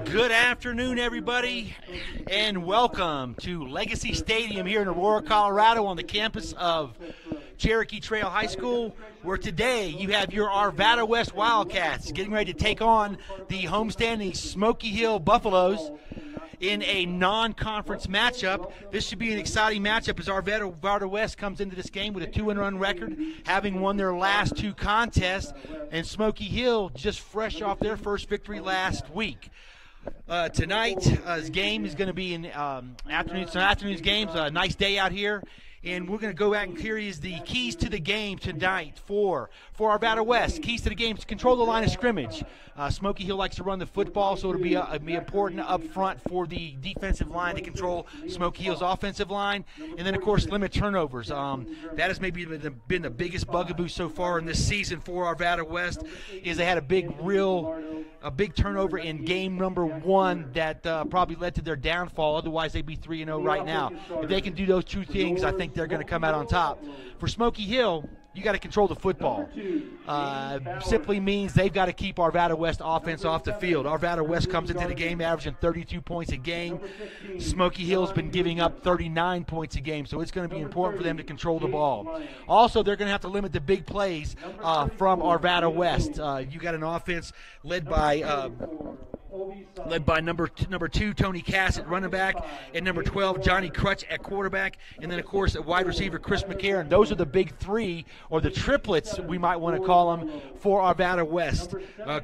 Good afternoon, everybody, and welcome to Legacy Stadium here in Aurora, Colorado on the campus of Cherokee Trail High School, where today you have your Arvada West Wildcats getting ready to take on the homestanding Smoky Hill Buffaloes in a non-conference matchup. This should be an exciting matchup as Arvada West comes into this game with a 2-1 record, having won their last two contests, and Smoky Hill just fresh off their first victory last week. Tonight's game is going to be in afternoon's games. A nice day out here. And we're going to go back and here is the keys to the game tonight for Arvada West. Keys to the game to control the line of scrimmage. Smoky Hill likes to run the football, so it'll be important up front for the defensive line to control Smoky Hill's offensive line. And then, of course, limit turnovers. That has maybe been the biggest bugaboo so far in this season for Arvada West, is they had a big turnover in game number 1 that probably led to their downfall. Otherwise, they'd be 3-0 right now. If they can do those two things, I think they're going to come out on top. For Smoky Hill, you got to control the football. Simply means they've got to keep Arvada West offense off the field. Arvada West comes into the game averaging 32 points a game. Smoky Hill's been giving up 39 points a game, so it's going to be important for them to control the ball. Also, they're going to have to limit the big plays from Arvada West. You got an offense led by number 2, Tony Cass at running back, and number 12, Johnny Crutch at quarterback, and then, of course, at wide receiver, Chris McCarron. Those are the big three, or the triplets, we might want to call them, for Arvada West.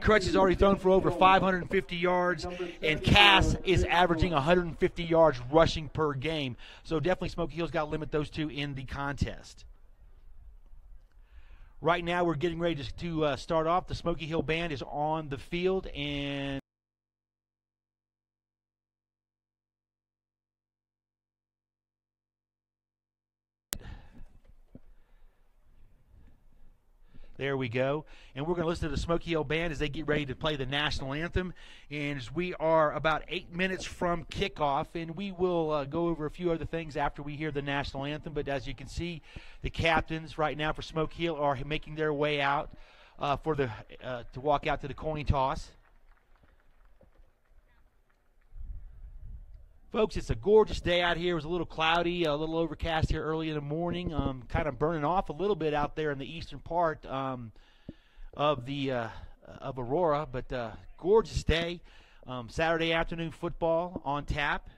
Crutch has already thrown for over 550 yards, and Cass is averaging 150 yards rushing per game. So definitely Smoky Hill's got to limit those two in the contest. Right now we're getting ready to start off. The Smoky Hill Band is on the field, and there we go. And we're going to listen to the Smoky Hill Band as they get ready to play the national anthem. And as we are about 8 minutes from kickoff, and we will go over a few other things after we hear the national anthem. But as you can see, the captains right now for Smoky Hill are making their way out to walk out to the coin toss. Folks, it's a gorgeous day out here. It was a little cloudy, a little overcast here early in the morning, kind of burning off a little bit out there in the eastern part of Aurora, but gorgeous day. Saturday afternoon football on tap.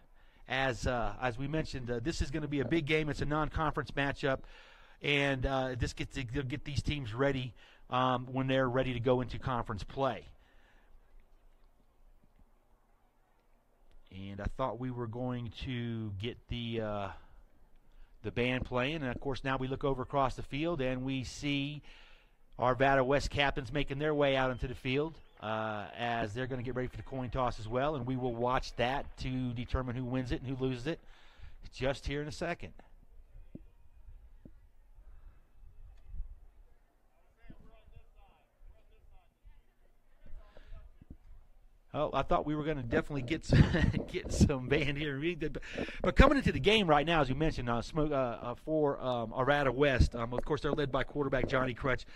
As we mentioned, this is going to be a big game. It's a non-conference matchup, and this gets to get these teams ready when they're ready to go into conference play. And I thought we were going to get the band playing. And, of course, now we look over across the field and we see Arvada West captains making their way out into the field as they're going to get ready for the coin toss as well. And we will watch that to determine who wins it and who loses it just here in a second. Oh, I thought we were going to definitely get some band here. But coming into the game right now, as you mentioned, for Arvada West, of course, they're led by quarterback Johnny Crutch.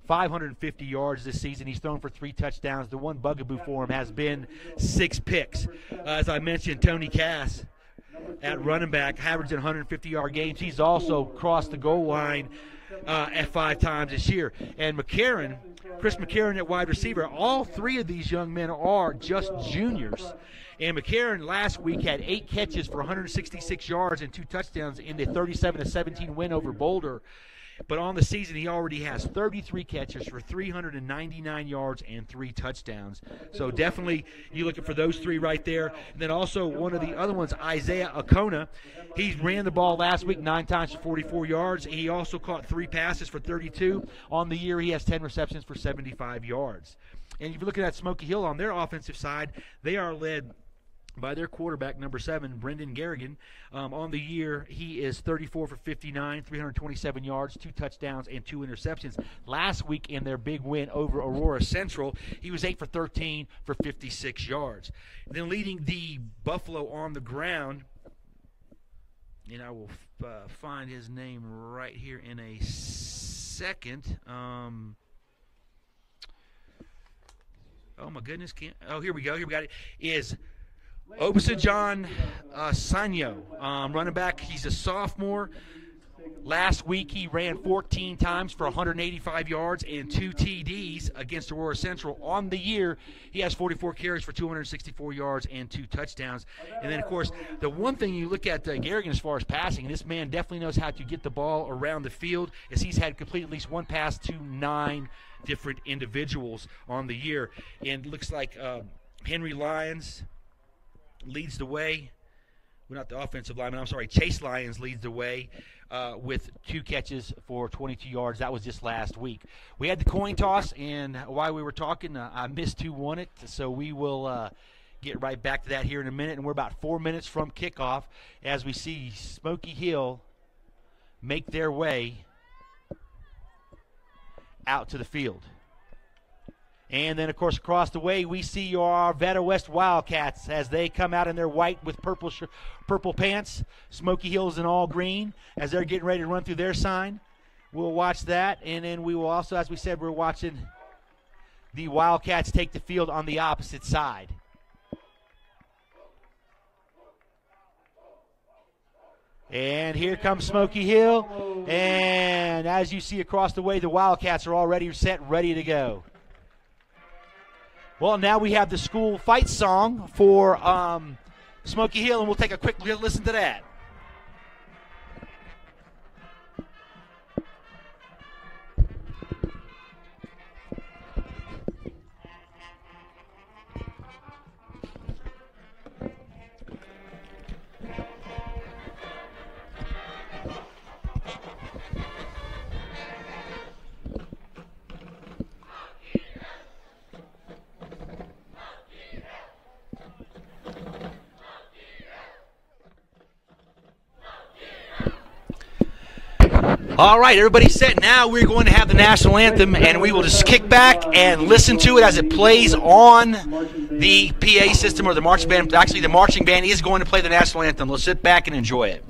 550 yards this season. He's thrown for 3 touchdowns. The one bugaboo for him has been 6 picks. As I mentioned, Tony Cass at running back, averaging 150-yard games. He's also crossed the goal line at 5 times this year. And Chris McCarron at wide receiver, all 3 of these young men are just juniors. And McCarron last week had 8 catches for 166 yards and 2 touchdowns in the 37-17 win over Boulder. But on the season, he already has 33 catches for 399 yards and 3 touchdowns. So definitely you're looking for those 3 right there. And then also one of the other ones, Isaiah Acona. He ran the ball last week 9 times for 44 yards. He also caught 3 passes for 32. On the year, he has 10 receptions for 75 yards. And if you're looking at Smoky Hill on their offensive side, they are led by their quarterback, number 7, Brendan Garrigan. On the year, he is 34 for 59, 327 yards, 2 touchdowns, and 2 interceptions. Last week in their big win over Aurora Central, he was 8 for 13 for 56 yards. And then leading the Buffalo on the ground, and I will find his name right here in a second. oh my goodness, here we go. Here we got it. Is Obasanjan Sanyo, running back. He's a sophomore. Last week he ran 14 times for 185 yards and 2 TDs against Aurora Central. On the year, he has 44 carries for 264 yards and 2 touchdowns. And then, of course, the one thing you look at Garrigan as far as passing, and this man definitely knows how to get the ball around the field, is he's had complete at least one pass to 9 different individuals on the year. And it looks like Henry Lyons leads the way. Well, not the offensive lineman, I'm sorry, Chase Lyons leads the way with 2 catches for 22 yards. That was just last week. We had the coin toss, and while we were talking, I missed who won it, so we will get right back to that here in a minute. And we're about 4 minutes from kickoff as we see Smoky Hill make their way out to the field. And then, of course, across the way, we see our Arvada West Wildcats as they come out in their white with purple pants. Smoky Hill's in all green as they're getting ready to run through their sign. We'll watch that. And then we will also, as we said, we're watching the Wildcats take the field on the opposite side. And here comes Smoky Hill. And as you see across the way, the Wildcats are already set, ready to go. Well, now we have the school fight song for Smoky Hill, and we'll take a quick listen to that. All right, everybody's set. Now we're going to have the national anthem, and we will just kick back and listen to it as it plays on the PA system or the marching band. Actually, the marching band is going to play the national anthem. Let's sit back and enjoy it.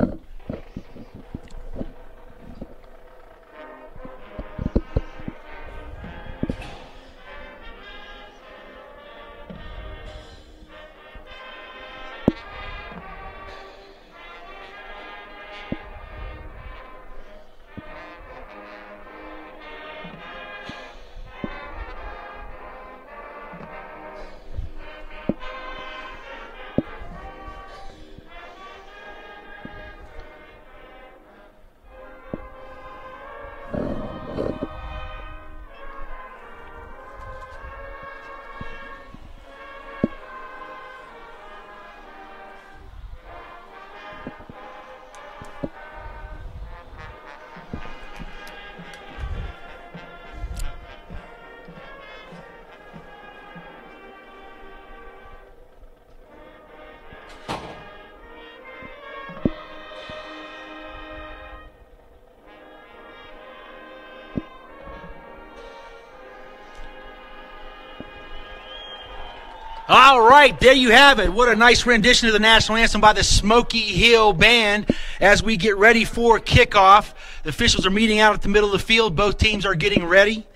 All right, there you have it. What a nice rendition of the national anthem by the Smoky Hill Band as we get ready for kickoff. The officials are meeting out at the middle of the field. Both teams are getting ready.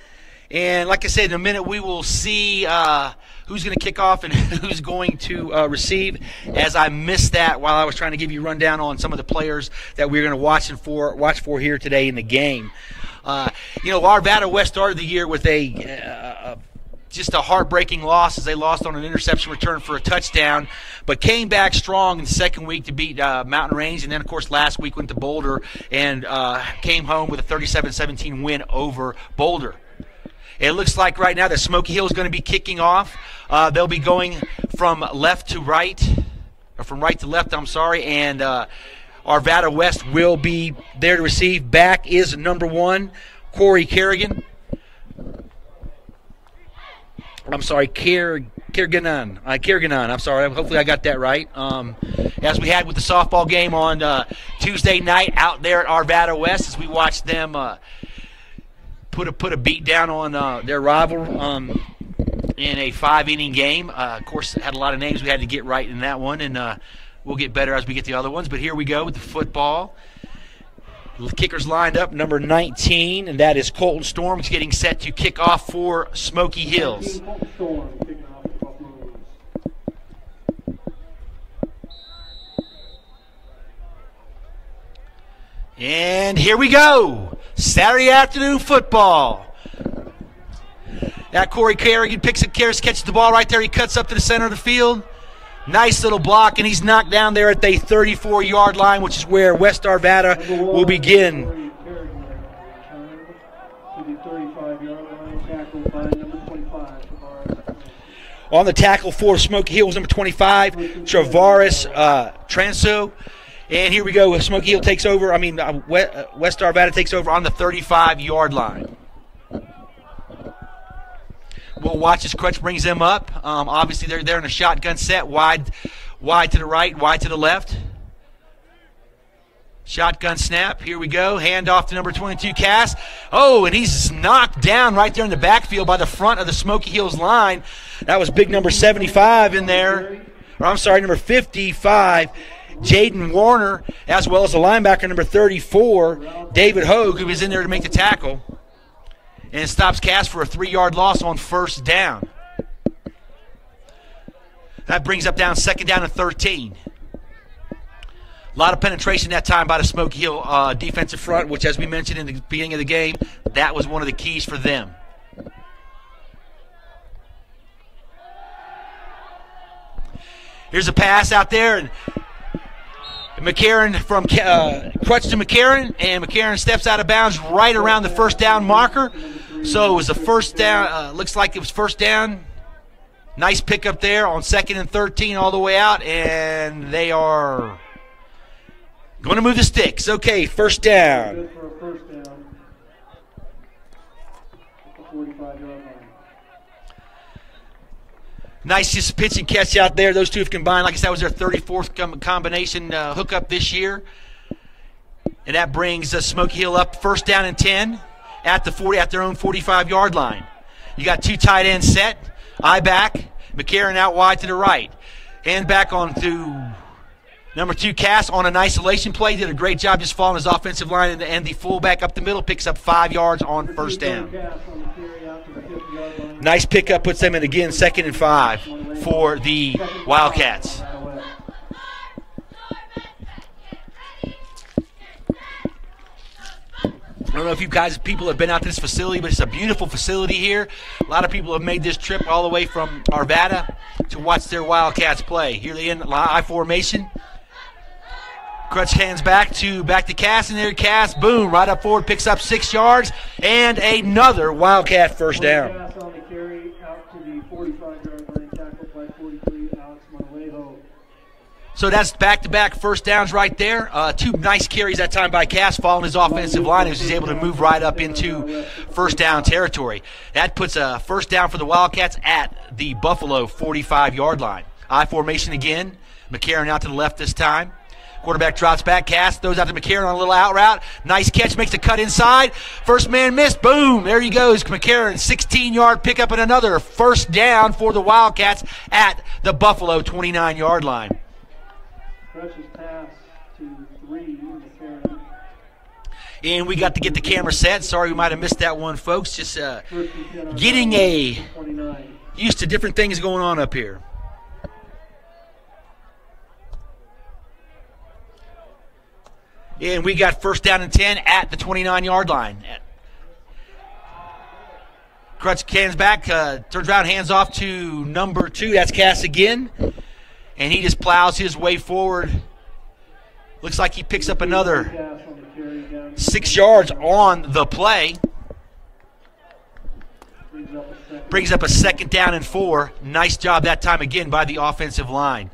And like I said, in a minute we will see who's going to kick off and who's going to receive, as I missed that while I was trying to give you a rundown on some of the players that we're going to watch for here today in the game. Arvada West started the year with just a heartbreaking loss as they lost on an interception return for a touchdown, but came back strong in the second week to beat Mountain Range, and then, of course, last week went to Boulder and came home with a 37-17 win over Boulder. It looks like right now that Smoky Hill is going to be kicking off. They'll be going from left to right, or from right to left, and Arvada West will be there to receive. Back is number 1, Corey Kerrigan. I'm sorry, Kerriganan. I'm sorry. Hopefully I got that right. As we had with the softball game on Tuesday night out there at Arvada West, as we watched them put a beat down on their rival in a 5-inning game. Of course, had a lot of names we had to get right in that one, and we'll get better as we get the other ones. But here we go with the football. The kicker's lined up, number 19, and that is Colton Storms, getting set to kick off for Smoky Hills. And here we go. Saturday afternoon football. That Corey Kerrigan catches the ball right there. He cuts up to the center of the field. Nice little block, and he's knocked down there at the 34-yard line, which is where West Arvada will begin. On the tackle for Smoky Hill was number 25, Travaris Transo. And here we go. Smoky Hill takes over. West Arvada takes over on the 35-yard line. We'll watch as Crutch brings them up. Obviously, they're in a shotgun set, wide to the right, wide to the left. Shotgun snap. Here we go. Hand off to number 22, Cass. Oh, and he's knocked down right there in the backfield by the front of the Smoky Hills line. That was big number 75 in there. Or I'm sorry, number 55, Jaden Warner, as well as the linebacker number 34, David Hogue, who was in there to make the tackle. And stops Cass for a 3-yard loss on first down. That brings up second down and 13. A lot of penetration that time by the Smoky Hill defensive front, which, as we mentioned in the beginning of the game, that was one of the keys for them. Here's a pass out there, and McCarron from Crutch to McCarron, and McCarron steps out of bounds right around the first down marker. So it was a first down. Looks like it was first down. Nice pickup there on 2nd and 13 all the way out, and they are going to move the sticks. Okay, first down. Nice just pitch and catch out there. Those two have combined. Like I said, that was their 34th combination hookup this year. And that brings Smoky Hill up first down and 10 at their own 45-yard line. You got two tight ends set. Eye back. McCarron out wide to the right. Hand back on to number 2, Cass, on an isolation play. Did a great job just following his offensive line, and the fullback up the middle picks up 5 yards on first down. Nice pickup, puts them in again 2nd and 5 for the Wildcats. I don't know if you people have been out to this facility, but it's a beautiful facility here. A lot of people have made this trip all the way from Arvada to watch their Wildcats play. Here they in I formation. Crutch hands back to Cass, and there Cass, boom, right up forward, picks up 6 yards, and another Wildcat first down. So that's back-to-back first downs right there. 2 nice carries that time by Cass, following his offensive line, as he's able to move right up into first down territory. That puts a first down for the Wildcats at the Buffalo 45-yard line. I formation again. McCarron out to the left this time. Quarterback drops back. Cass throws out to McCarron on a little out route. Nice catch, makes the cut inside. First man missed. Boom. There he goes. McCarron, 16-yard pickup and another first down for the Wildcats at the Buffalo 29-yard line. Pass to 3, McCarron. And we got to get the camera set. Sorry we might have missed that one, folks. Just getting used to different things going on up here. And we got first down and 10 at the 29-yard line. Crutch hands back, turns around, hands off to number 2. That's Cass again. And he just plows his way forward. Looks like he picks up another 6 yards on the play. Brings up a 2nd down and 4. Nice job that time again by the offensive line.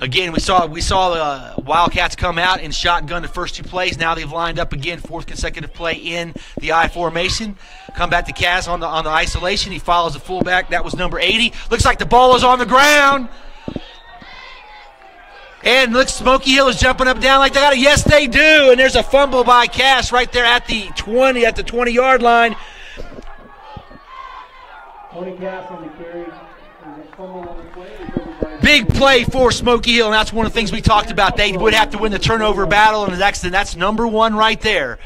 Again, we saw the Wildcats come out and shotgun the first 2 plays. Now they've lined up again, 4th consecutive play in the I formation. Come back to Cass on the isolation. He follows the fullback. That was number 80. Looks like the ball is on the ground. And looks Smoky Hill is jumping up and down like they got it. Yes, they do. And there's a fumble by Cass right there at the 20-yard line. Tony Cass on the carry. There's a fumble on the play. Big play for Smoky Hill, and that's one of the things we talked about. They would have to win the turnover battle, and that's number 1 right there.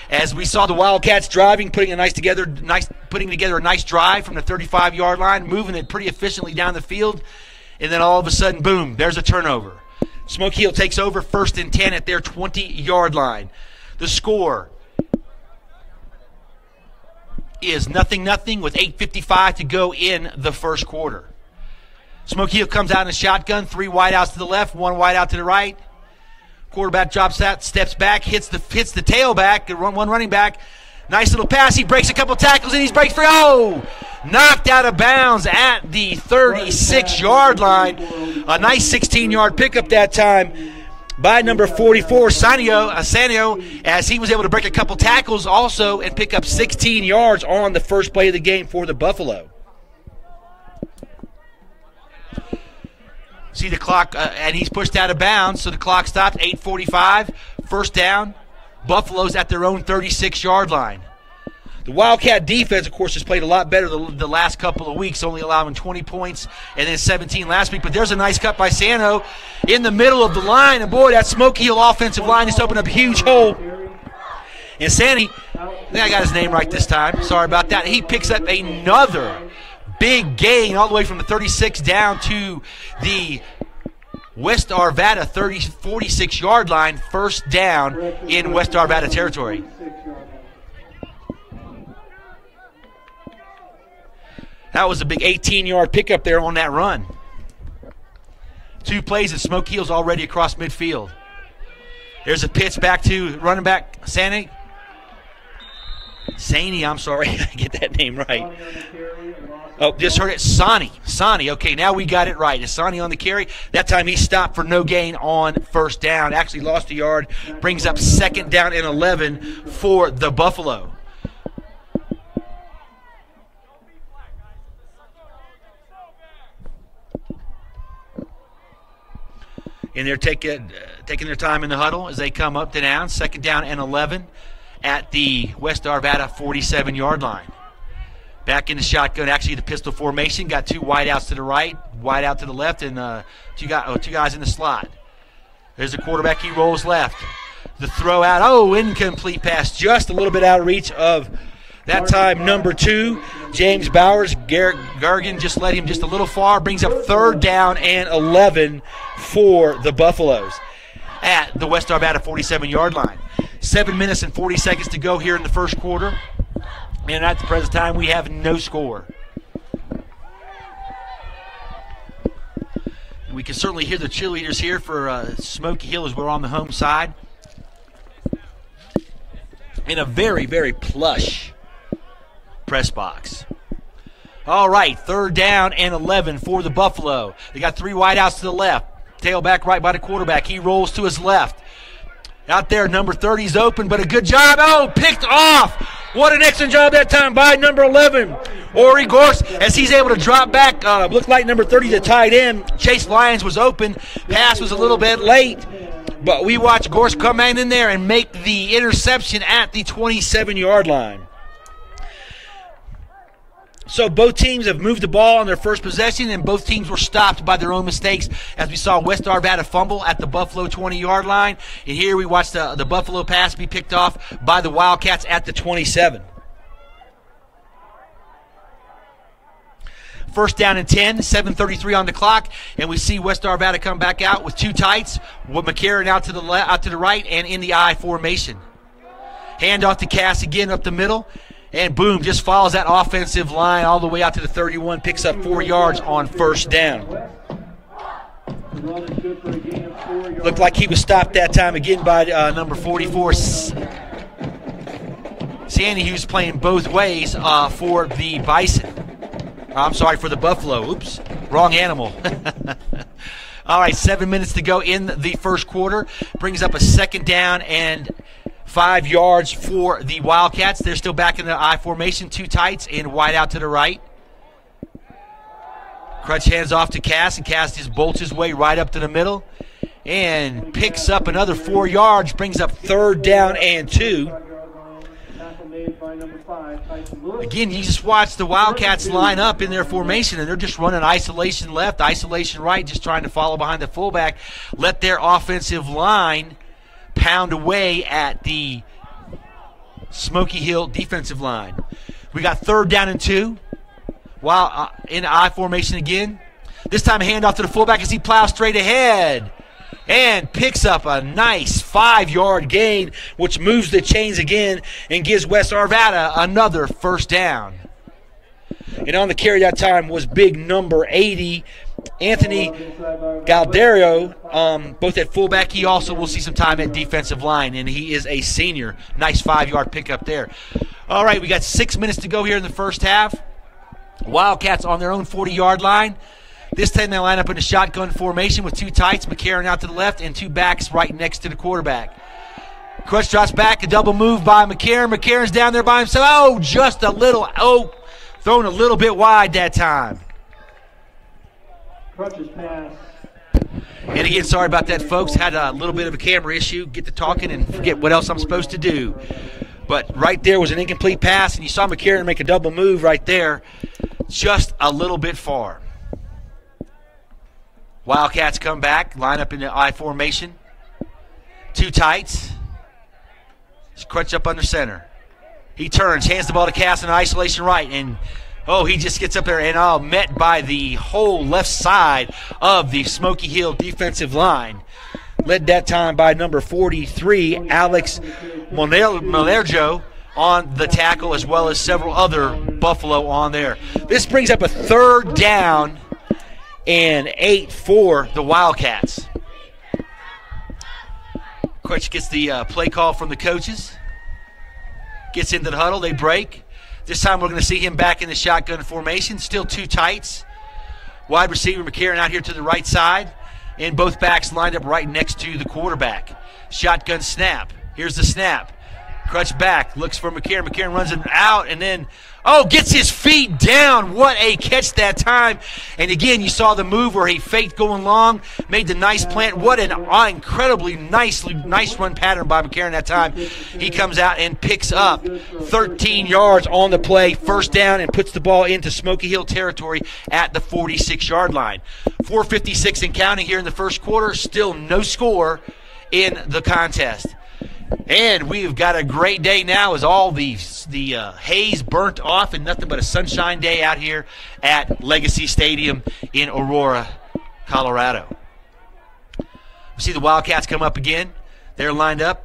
As we saw the Wildcats driving, putting together a nice drive from the 35-yard line, moving it pretty efficiently down the field, and then all of a sudden, boom, there's a turnover. Smoky Hill takes over 1st and 10 at their 20-yard line. The score is 0-0 with 8:55 to go in the first quarter. Smoky Hill comes out in a shotgun, 3 wideouts to the left, 1 wideout to the right. Quarterback drops out, steps back, hits the tailback, one running back. Nice little pass. He breaks a couple tackles and he breaks free. Oh! Knocked out of bounds at the 36-yard line. A nice 16-yard pickup that time by number 44, Sanio, as he was able to break a couple tackles also and pick up 16 yards on the first play of the game for the Buffalo. See the clock, and he's pushed out of bounds, so the clock stops, 8:45, 1st down. Buffalo's at their own 36-yard line. The Wildcat defense, of course, has played a lot better the last couple of weeks, only allowing 20 points and then 17 last week. But there's a nice cut by Sano in the middle of the line. And, boy, that Smoky Hill offensive line just opened up a huge hole. And Sandy, I think I got his name right this time. Sorry about that. He picks up another big gain all the way from the 36 down to the West Arvada 46-yard line, 1st down in West Arvada territory. That was a big 18-yard pickup there on that run. 2 plays and Smoky Hill's already across midfield. There's a pitch back to running back Saney, I'm sorry, I get that name right. Oh, just heard it, Sani. Okay, now we got it right. It's Sani on the carry. That time he stopped for no gain on 1st down. Actually lost a yard. Brings up 2nd down and 11 for the Buffalo. And they're taking their time in the huddle as they come up to down. 2nd down and 11 at the West Arvada 47-yard line. Back in the shotgun, actually the pistol formation. Got 2 wideouts to the right, wide out to the left, and two guys in the slot. There's the quarterback. He rolls left. The throw out. Oh, incomplete pass. Just a little bit out of reach of that time number 2, James Bowers. Gargan just led him just a little far. Brings up 3rd down and 11 for the Buffaloes at the West Arvada 47-yard line. 7 minutes and 40 seconds to go here in the first quarter. And at the present time, we have no score. We can certainly hear the cheerleaders here for Smoky Hill as we're on the home side. In a very, very plush press box. All right, 3rd down and 11 for the Buffalo. They got 3 wideouts to the left. Tailback right by the quarterback. He rolls to his left. Out there, number 30's open, but a good job. Oh, picked off. What an excellent job that time by number 11, Ori Gorse, as he's able to drop back. Looked like number 30, the tight end, Chase Lyons, was open. Pass was a little bit late, but we watched Gorse come in there and make the interception at the 27-yard line. So both teams have moved the ball on their first possession, and both teams were stopped by their own mistakes, as we saw West Arvada fumble at the Buffalo 20-yard line. And here we watched the Buffalo pass be picked off by the Wildcats at the 27. 1st down and 10, 7:33 on the clock, and we see West Arvada come back out with 2 tights, with McCarron out to the right and in the I formation. Hand off to Cass again up the middle. And boom, just follows that offensive line all the way out to the 31, picks up 4 yards on 1st down. Looked like he was stopped that time again by number 44, Sandy, who's playing both ways for the Bison. I'm sorry, for the Buffalo. Oops, wrong animal. All right, 7 minutes to go in the first quarter. Brings up a 2nd down and 5 yards for the Wildcats. They're still back in the I formation, 2 tights and wide out to the right. Crutch hands off to Cass, and Cass just bolts his way right up to the middle and picks up another 4 yards, brings up 3rd down and 2. Again, you just watch the Wildcats line up in their formation, and they're just running isolation left, isolation right, just trying to follow behind the fullback, let their offensive line pound away at the Smoky Hill defensive line. We got 3rd down and 2. In I formation again. This time a handoff to the fullback as he plows straight ahead. and picks up a nice 5-yard gain, which moves the chains again and gives West Arvada another first down. And on the carry that time was big number 80, Anthony Galderio, both at fullback. He also will see some time at defensive line, and he is a senior. Nice 5-yard pickup there. All right, we got 6 minutes to go here in the first half. Wildcats on their own 40-yard line. This time they line up in a shotgun formation with 2 tights, McCarron out to the left, and 2 backs right next to the quarterback. Crutch drops back, a double move by McCarron. McCarron's down there by himself. Oh, just a little, thrown a little bit wide that time. Crutch's pass. And again, sorry about that, folks. Had a little bit of a camera issue. Get to talking and forget what else I'm supposed to do. But right there was an incomplete pass, and you saw McCarron make a double move right there, just a little bit far. Wildcats come back, line up in the I formation. 2 tights. Crutch up under center. He turns, hands the ball to Cass in isolation right, and he just gets up there and met by the whole left side of the Smoky Hill defensive line. Led that time by number 43, Alex Malerjo, on the tackle, as well as several other Buffalo on there. This brings up a 3rd down and 8 for the Wildcats. Crutch gets the play call from the coaches. Gets into the huddle. They break. This time we're going to see him back in the shotgun formation. Still 2 tights. Wide receiver McCarron out here to the right side. And both backs lined up right next to the quarterback. Shotgun snap. Here's the snap. Crutch back. Looks for McCarron. McCarron runs it out and then, gets his feet down. What a catch that time. And again, you saw the move where he faked going long, made the nice plant. What an incredibly nice run pattern by McCarron that time. He comes out and picks up 13 yards on the play, first down, and puts the ball into Smoky Hill territory at the 46-yard line. 4:56 and counting here in the first quarter. Still no score in the contest. And we've got a great day now as all the haze burnt off and nothing but a sunshine day out here at Legacy Stadium in Aurora, Colorado. We see the Wildcats come up again. They're lined up.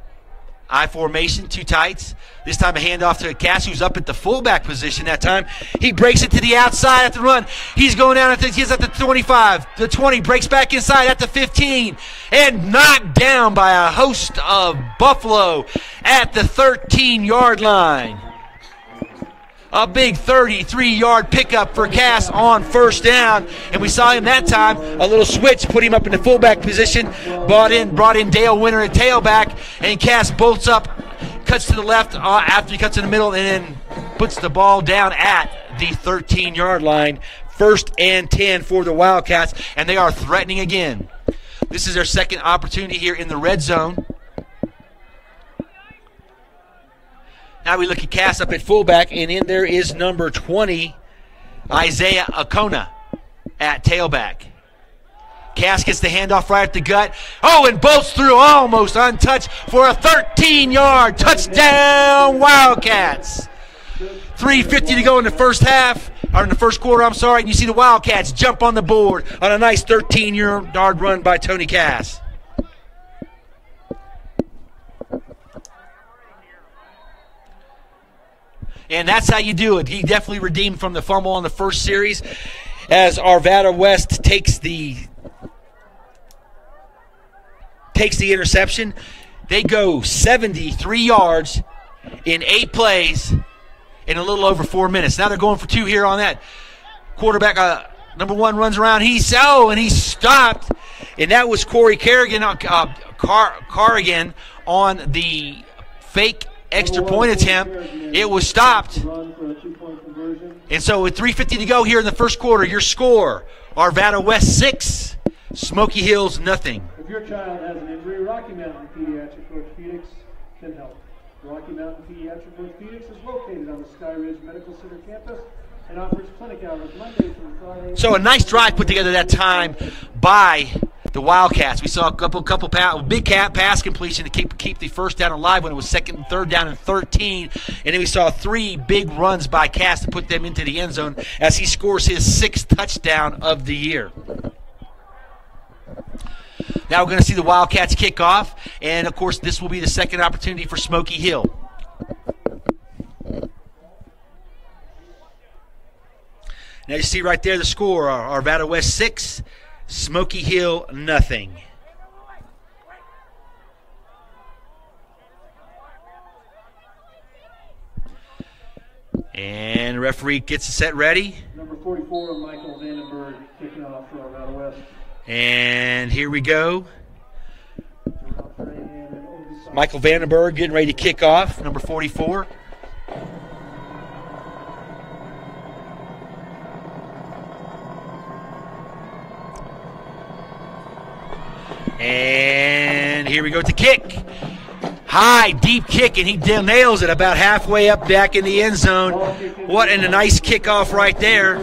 I formation, 2 tights. This time a handoff to Cass, who's up at the fullback position that time. He breaks it to the outside at the run. He's going down, he's at the 25, the 20, breaks back inside at the 15, and knocked down by a host of Buffalo at the 13-yard line. A big 33-yard pickup for Cass on first down. And we saw him that time, a little switch, put him up in the fullback position, brought in Dale Winter at tailback, and Cass bolts up, cuts to the left after he cuts in the middle, and then puts the ball down at the 13-yard line. 1st and 10 for the Wildcats, and they are threatening again. This is their second opportunity here in the red zone. Now we look at Cass up at fullback, and in there is number 20, Isaiah Acona at tailback. Cass gets the handoff right at the gut. And bolts through almost untouched for a 13-yard touchdown, Wildcats. 3:50 to go in the first half, or in the first quarter, and you see the Wildcats jump on the board on a nice 13-yard run by Tony Cass. And that's how you do it. He definitely redeemed from the fumble on the first series as Arvada West takes the interception. They go 73 yards in 8 plays in a little over 4 minutes. Now they're going for 2 here on that. Quarterback, number 1, runs around. And he's stopped. And that was Corey Carrigan on the fake extra point attempt. It was stopped. And so with 3:50 to go here in the first quarter, your score, Arvada West 6, Smoky Hills nothing. If your child has an injury, Rocky Mountain Pediatric Orthopedics can help. Rocky Mountain Pediatric Orthopedics is located on the Sky Ridge Medical Center campus and offers clinic hours Monday through Friday. So a nice drive put together that time by the Wildcats. We saw a couple big pass completion to keep the first down alive when it was 2nd and 3rd down and 13. And then we saw 3 big runs by Cass to put them into the end zone as he scores his 6th touchdown of the year. Now we're going to see the Wildcats kick off, and of course this will be the second opportunity for Smoky Hill. Now you see right there the score, Arvada West 6, Smoky Hill nothing. And the referee gets the set ready. Number 44, Michael Vandenberg, kicking off for Arvada West. And here we go. Michael Vandenberg getting ready to kick off, number 44. And here we go to kick. High, deep kick, and he nails it about halfway up back in the end zone. What a nice kickoff right there.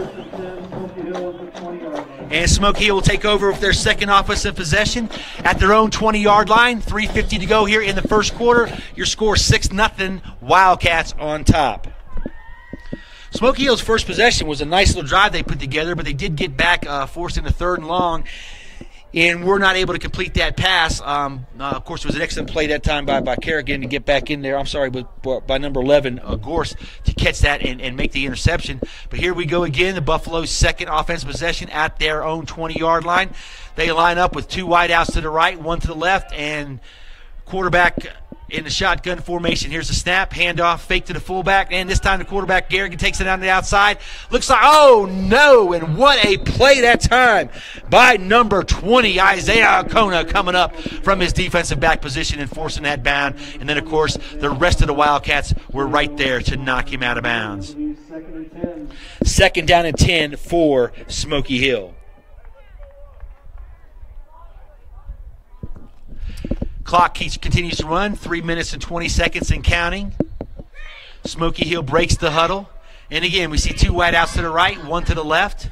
And Smoky Hill will take over with their second offensive possession at their own 20-yard line. 3:50 to go here in the first quarter. Your score 6-0, Wildcats on top. Smoky Hill's first possession was a nice little drive they put together, but they did get back, forced into 3rd and long, and were not able to complete that pass. Of course, it was an excellent play that time by Kerrigan to get back in there. I'm sorry, but by number 11, Gorse, to catch that and make the interception. But here we go again, the Buffalo's second offensive possession at their own 20-yard line. They line up with 2 wideouts to the right, 1 to the left, and quarterback in the shotgun formation. Here's the snap, handoff, fake to the fullback, and this time the quarterback, Garrigan, takes it on the outside. Looks like, oh no, and what a play that time by number 20, Isaiah Okona, coming up from his defensive back position and forcing that down. And then, of course, the rest of the Wildcats were right there to knock him out of bounds. 2nd down and 10 for Smoky Hill. Clock continues to run, 3 minutes and 20 seconds and counting. Smoky Hill breaks the huddle. And again, we see 2 wideouts to the right, 1 to the left.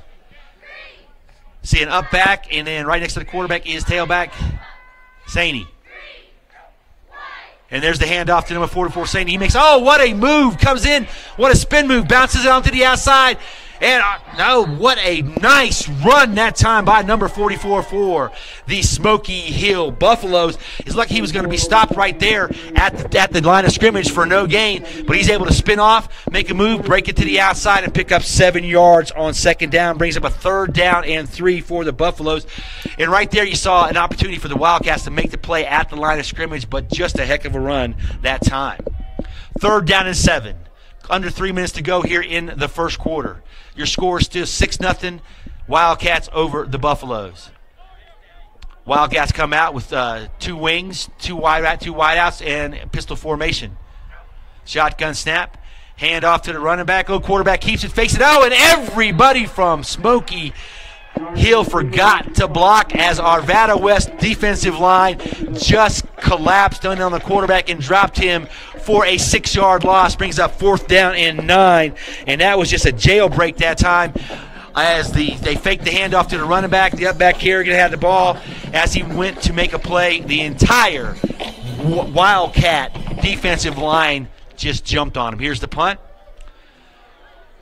See an up back, and then right next to the quarterback is tailback Saney. And there's the handoff to number 44, Saney. He makes, oh, what a move, comes in, what a spin move, bounces it onto the outside. And no, what a nice run that time by number 44 for the Smoky Hill Buffaloes. It's lucky he was going to be stopped right there at the line of scrimmage for no gain, but he's able to spin off, make a move, break it to the outside, and pick up 7 yards on 2nd down. Brings up a 3rd down and 3 for the Buffaloes. And right there you saw an opportunity for the Wildcats to make the play at the line of scrimmage, but just a heck of a run that time. 3rd down and 7. Under 3 minutes to go here in the first quarter. Your score is still 6-0, Wildcats over the Buffaloes. Wildcats come out with 2 wings, 2 wideouts, and pistol formation. Shotgun snap, hand off to the running back. Oh, quarterback keeps it, fakes it. Oh, and everybody from Smoky Hill forgot to block as Arvada West defensive line just collapsed on the quarterback and dropped him for a 6-yard loss. Brings up 4th down and 9, and that was just a jailbreak that time as they faked the handoff to the running back. The up back Kerrigan had the ball as he went to make a play. The entire Wildcat defensive line just jumped on him. Here's the punt.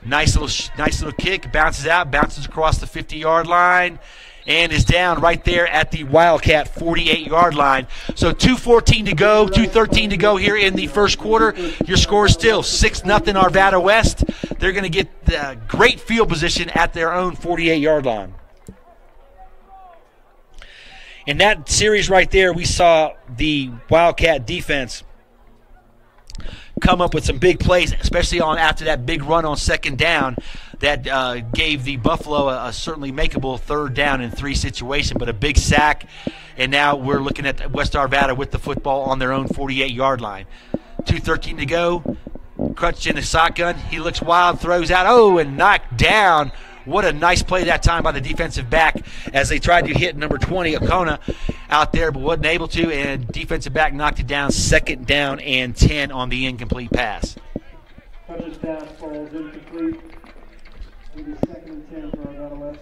Nice little kick, bounces out, bounces across the 50-yard line, and is down right there at the Wildcat 48-yard line. So 2:14 to go, 2:13 to go here in the first quarter. Your score is still 6-0 Arvada West. They're going to get the great field position at their own 48-yard line. In that series right there, we saw the Wildcat defense come up with some big plays, especially after that big run on 2nd down that gave the Buffalo a certainly makeable 3rd down and 3 situation, but a big sack. And now we're looking at West Arvada with the football on their own 48-yard line. 2:13 to go. Crutched in the shotgun. He looks wild, throws out, oh, and knocked down. What a nice play that time by the defensive back as they tried to hit number 20, Okona, out there, but wasn't able to, and defensive back knocked it down. 2nd down and 10 on the incomplete pass. Touchdown falls incomplete. It'll be 2nd and 10 for Arvada West.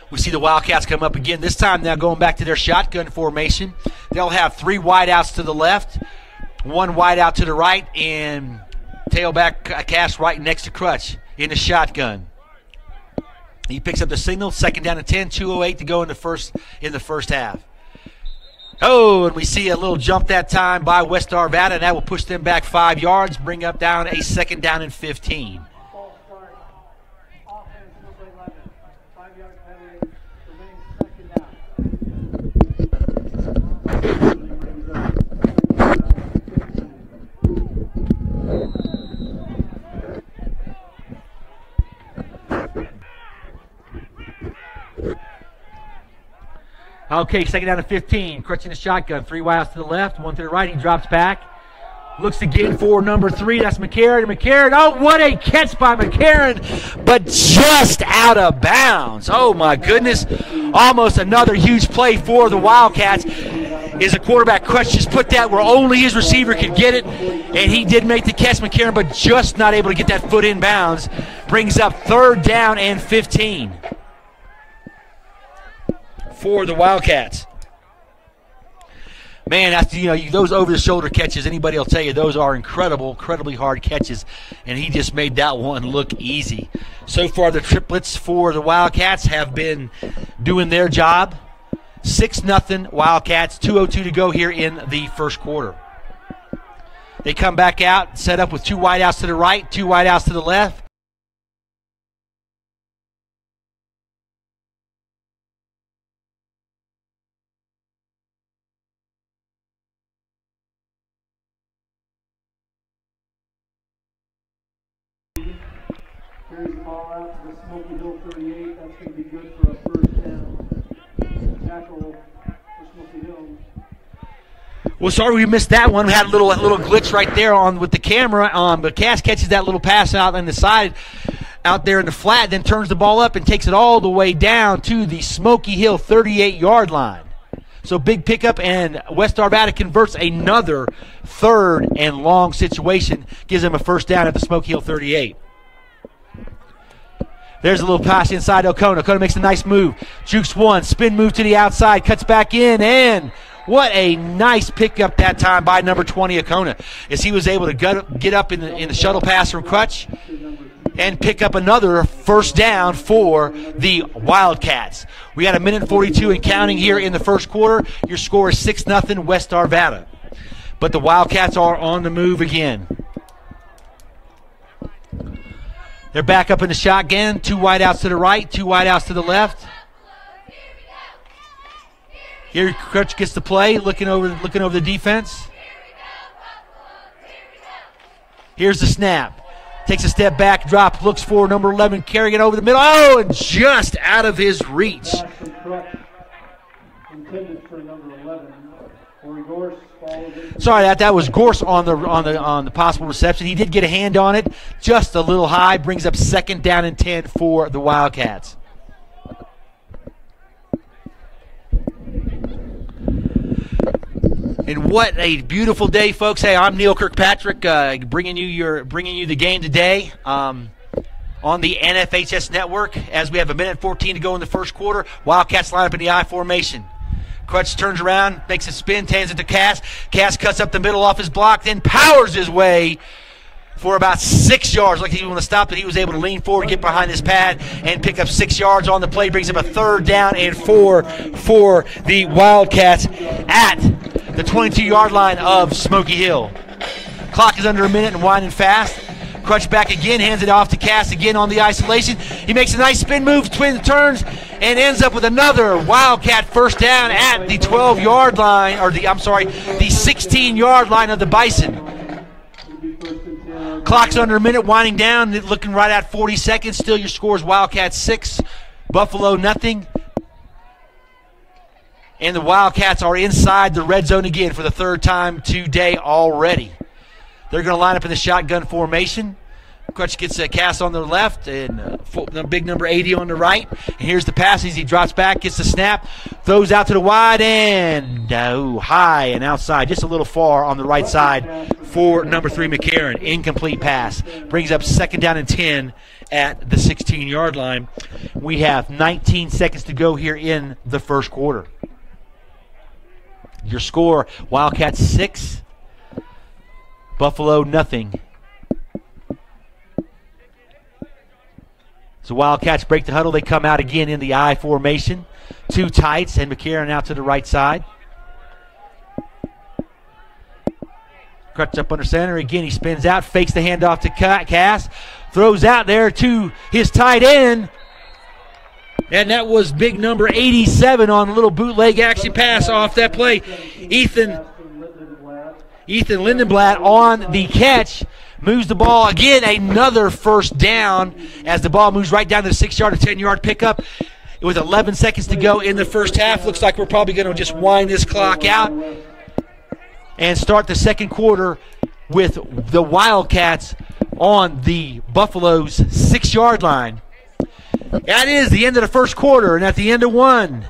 We see the Wildcats come up again, this time now going back to their shotgun formation. They'll have 3 wideouts to the left, 1 wideout to the right, and tailback cast right next to Crutch in the shotgun. He picks up the signal, 2nd down and 10, 2:08 to go in the first half. Oh, and we see a little jump that time by West Arvada, and that will push them back 5 yards, bring up down a 2nd down and 15. False start. Offense, number 11. 5 yard penalty. Remains 2nd down. Okay, 2nd down and 15. Crutch in the shotgun. 3 wide outs to the left, 1 to the right. He drops back. Looks again for number 3. That's McCarron. McCarron, oh, what a catch by McCarron, but just out of bounds. Oh, my goodness. Almost another huge play for the Wildcats. Is a quarterback Crutch just put that where only his receiver could get it, and he did make the catch, McCarron, but just not able to get that foot in bounds. Brings up 3rd down and 15. For the Wildcats. Man, that's, those over-the-shoulder catches, anybody will tell you, those are incredibly hard catches, and he just made that one look easy. So far, the triplets for the Wildcats have been doing their job. 6-0 Wildcats, 2:02 to go here in the first quarter. They come back out, set up with 2 wideouts to the right, 2 wideouts to the left. Carries the ball out to the Smoky Hill 38. That's going to be good for a 1st down. Tackle for Smoky Hill. Well, sorry we missed that one. We had a little glitch right there with the camera. But Cass catches that little pass out on the side, out there in the flat, then turns the ball up and takes it all the way down to the Smoky Hill 38-yard line. So big pickup, and West Arvada converts another 3rd and long situation. Gives them a 1st down at the Smoky Hill 38. There's a little pass inside O'Connor. O'Connor makes a nice move. Jukes 1, spin move to the outside, cuts back in, and what a nice pickup that time by number 20 O'Connor, as he was able to get up in the shuttle pass from Crutch and pick up another 1st down for the Wildcats. We got 1:42 and counting here in the first quarter. Your score is 6-0 West Arvada. But the Wildcats are on the move again. They're back up in the shotgun. 2 wideouts to the right, 2 wideouts to the left. Here Crutch gets the play, looking over the defense. Here's the snap. Takes a step back, drop, looks for number 11, carrying it over the middle. Oh, and just out of his reach. Intended for number 11. Gorse follows it. Sorry, that was Gorse on the possible reception. He did get a hand on it, just a little high. Brings up 2nd down and 10 for the Wildcats. And what a beautiful day, folks! Hey, I'm Neil Kirkpatrick, bringing you the game today on the NFHS network. As we have 1:14 to go in the first quarter, Wildcats line up in the I formation. Crutch turns around, makes a spin, hands it to Cass. Cass cuts up the middle off his block, then powers his way for about 6 yards. Like he want to stop, but he was able to lean forward, get behind his pad, and pick up 6 yards on the play. Brings up a 3rd down and 4 for the Wildcats at the 22-yard line of Smoky Hill. Clock is under a minute and winding fast. Crutch back again, hands it off to Cass again on the isolation. He makes a nice spin move, twin turns, and ends up with another Wildcat 1st down at the 12-yard line, or the 16-yard line of the Bison. Clock's under a minute, winding down, looking right at 40 seconds. Still your score is Wildcats 6, Buffalo nothing. And the Wildcats are inside the red zone again for the 3rd time today already. They're going to line up in the shotgun formation. Crutch gets a Cass on the left and big number 80 on the right. And here's the pass as he drops back, gets the snap, throws out to the wide end. High and outside, just a little far on the right side for number 3 McCarron. Incomplete pass. Brings up 2nd down and 10 at the 16-yard line. We have 19 seconds to go here in the first quarter. Your score, Wildcats 6, Buffalo nothing. So Wildcats break the huddle. They come out again in the I formation. 2 tights, and McCarron out to the right side. Crutch up under center. Again, he spins out, fakes the handoff to Cass. Throws out there to his tight end. And that was big number 87 on a little bootleg action pass off that play. Ethan Lindenblatt on the catch. Moves the ball again, another first down as the ball moves right down to the 6-yard or 10-yard pickup. With 11 seconds to go in the first half. Looks like we're probably going to just wind this clock out and start the second quarter with the Wildcats on the Buffalo's 6-yard line. That is the end of the first quarter, and at the end of one,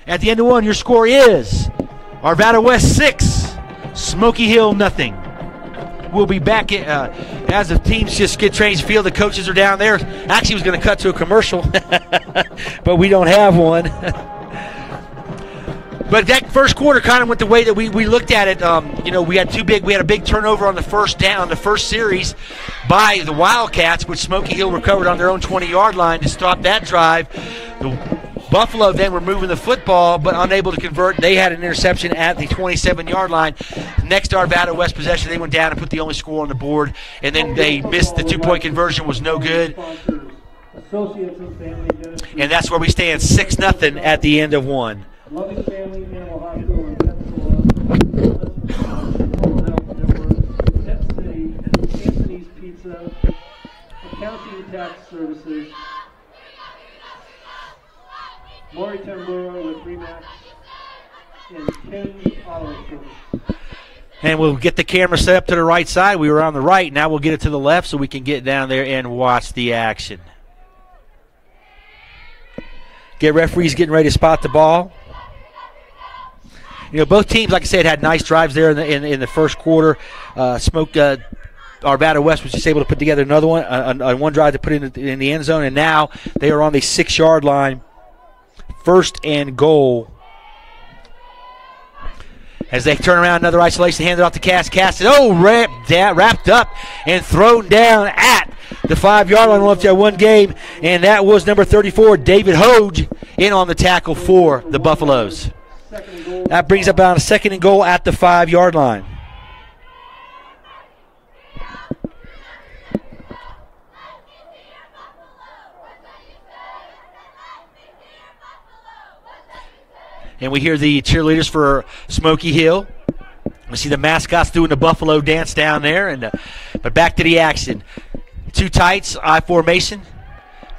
your score is Arvada West 6, Smoky Hill nothing. We'll be back as the teams just get changed field. The coaches are down there. Actually, was going to cut to a commercial, but we don't have one. But that first quarter kind of went the way that we looked at it. We had a big turnover on the first down, the first series by the Wildcats, which Smoky Hill recovered on their own 20-yard line to stop that drive. The Buffalo then were moving the football, but unable to convert. They had an interception at the 27-yard line. Next Arvada West possession, they went down and put the only score on the board, and then they missed the 2-point conversion, was no good. And that's where we stand, 6-0 at the end of one. Loving Family Animal Hospital in Pensacola, Pet City, Anthony's Pizza, Accounting Tax Services, Maury Tambura with Remax, and Ken's Auto Service. And we'll get the camera set up to the right side. We were on the right. Now we'll get it to the left so we can get down there and watch the action. Get referees getting ready to spot the ball. Both teams, like I said, had nice drives there in the first quarter. Arvada West was just able to put together another one, one drive to put in the end zone, and now they are on the 6-yard line. 1st and goal. As they turn around, another isolation, hand it off to Cass. Cass is wrapped up and thrown down at the 5-yard line. We'll have to have one game, and that was number 34, David Hoge, in on the tackle for the Buffaloes. That brings up about a 2nd and goal at the 5-yard line. And we hear the cheerleaders for Smoky Hill. We see the mascots doing the Buffalo dance down there. But back to the action. 2 tights, I formation.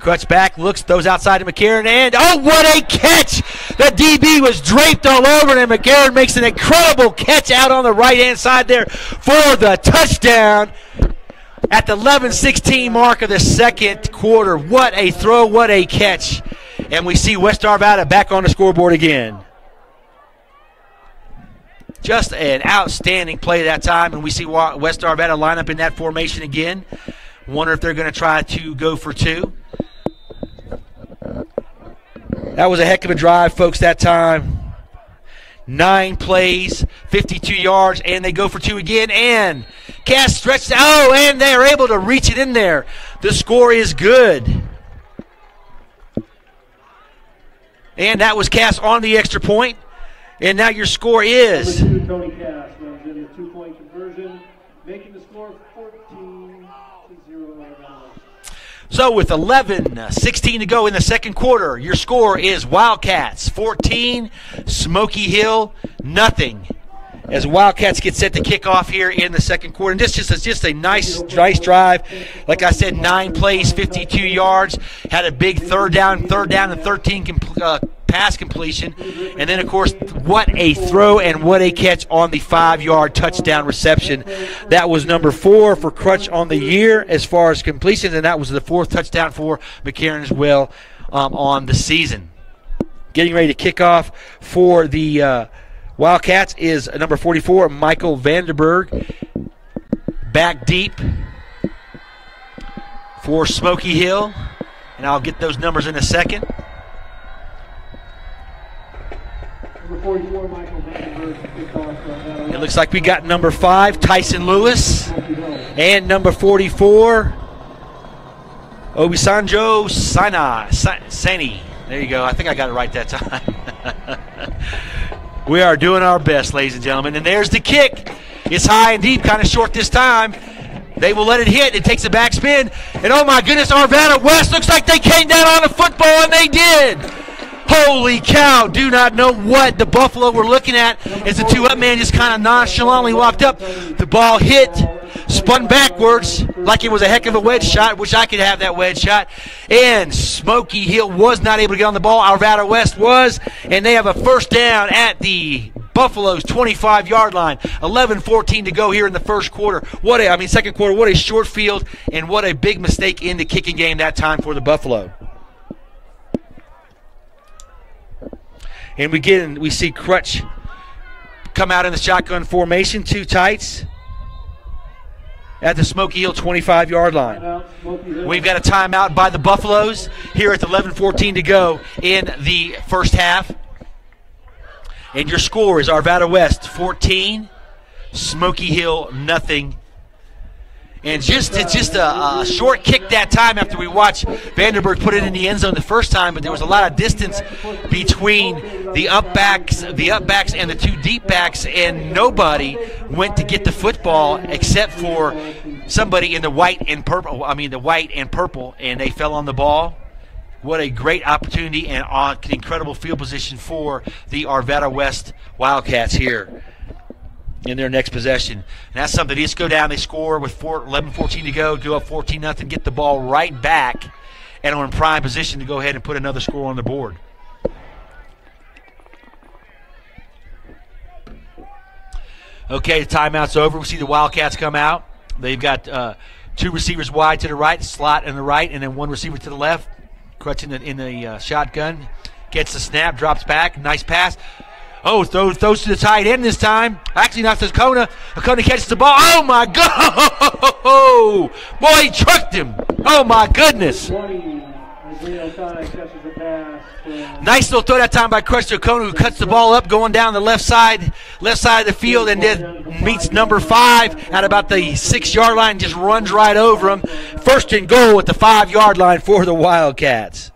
Crutch back, looks, throws outside to McCarron, and what a catch! The DB was draped all over him, and McCarron makes an incredible catch out on the right-hand side there for the touchdown at the 11:16 mark of the second quarter. What a throw, what a catch. And we see West Arvada back on the scoreboard again. Just an outstanding play that time, and we see West Arvada line up in that formation again. Wonder if they're going to try to go for 2. That was a heck of a drive, folks, that time. 9 plays, 52 yards, and they go for 2 again. And Cass stretched, and they're able to reach it in there. The score is good. And that was Cass on the extra point. And now your score is? Number 2, Tony Cass, runs in the 2-point conversion, making the score 14-0. So with 11:16 to go in the second quarter, your score is Wildcats 14, Smoky Hill nothing. As Wildcats get set to kick off here in the second quarter. And this is just a nice drive. Like I said, 9 plays, 52 yards. Had a big third down and 13 pass completion. And then, of course, what a throw and what a catch on the 5-yard touchdown reception. That was number 4 for Crutch on the year as far as completions, and that was the 4th touchdown for McCarron as well on the season. Getting ready to kick off for the Wildcats is number 44, Michael Vanderberg. Back deep for Smoky Hill, and I'll get those numbers in a second. Number 44, Michael Vanderberg. It looks like we got number 5, Tyson Lewis, and number 44, Obisanjo Sani. There you go. I think I got it right that time. We are doing our best, ladies and gentlemen. And there's the kick. It's high and deep, kind of short this time. They will let it hit. It takes a back spin. And oh my goodness, Arvada West looks like they came down on the football, and they did. Holy cow. Do not know what the Buffalo were looking at as the two-up man just kind of nonchalantly walked up. The ball hit, spun backwards like it was a heck of a wedge shot. Wish I could have that wedge shot. And Smoky Hill was not able to get on the ball. Arvada West was. And they have a first down at the Buffalo's 25-yard line. 11:14 to go here in the second quarter. What a short field and what a big mistake in the kicking game that time for the Buffalo. And we see Crutch come out in the shotgun formation, two tights at the Smoky Hill 25-yard line. We've got a timeout by the Buffaloes here at the 11:14 to go in the first half. And your score is Arvada West 14, Smoky Hill nothing. And just a short kick that time after we watched Vanderburg put it in the end zone the first time, but there was a lot of distance between the up backs and the two deep backs, and nobody went to get the football except for somebody in the white and purple, and they fell on the ball. What a great opportunity and incredible field position for the Arvada West Wildcats here in their next possession. And that's something. They just go down, they score with 11:14 to go up 14-0, get the ball right back, and are in prime position to go ahead and put another score on the board. Okay, the timeout's over. We see the Wildcats come out. They've got two receivers wide to the right, slot in the right, and then one receiver to the left. Crutch in the shotgun. Gets the snap, drops back. Nice pass. Oh, throws to the tight end this time. Actually, not to Kona. Kona catches the ball. Oh, my God. Boy, he trucked him. Oh, my goodness. Nice little throw that time by Crutch to Kona, who cuts the ball up going down the left side of the field, and then meets number 5 at about the 6-yard line, just runs right over him. First and goal at the 5-yard line for the Wildcats.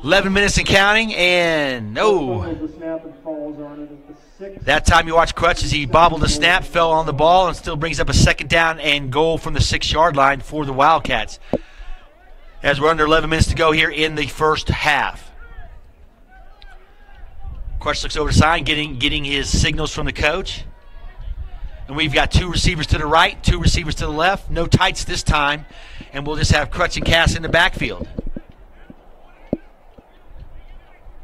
11 minutes and counting, and that time you watch Crutch as he bobbled the snap, fell on the ball, and still brings up a second down and goal from the 6-yard line for the Wildcats. As we're under 11 minutes to go here in the first half. Crutch looks over the side, getting his signals from the coach. And we've got two receivers to the right, two receivers to the left. No tights this time, and we'll just have Crutch and Cass in the backfield.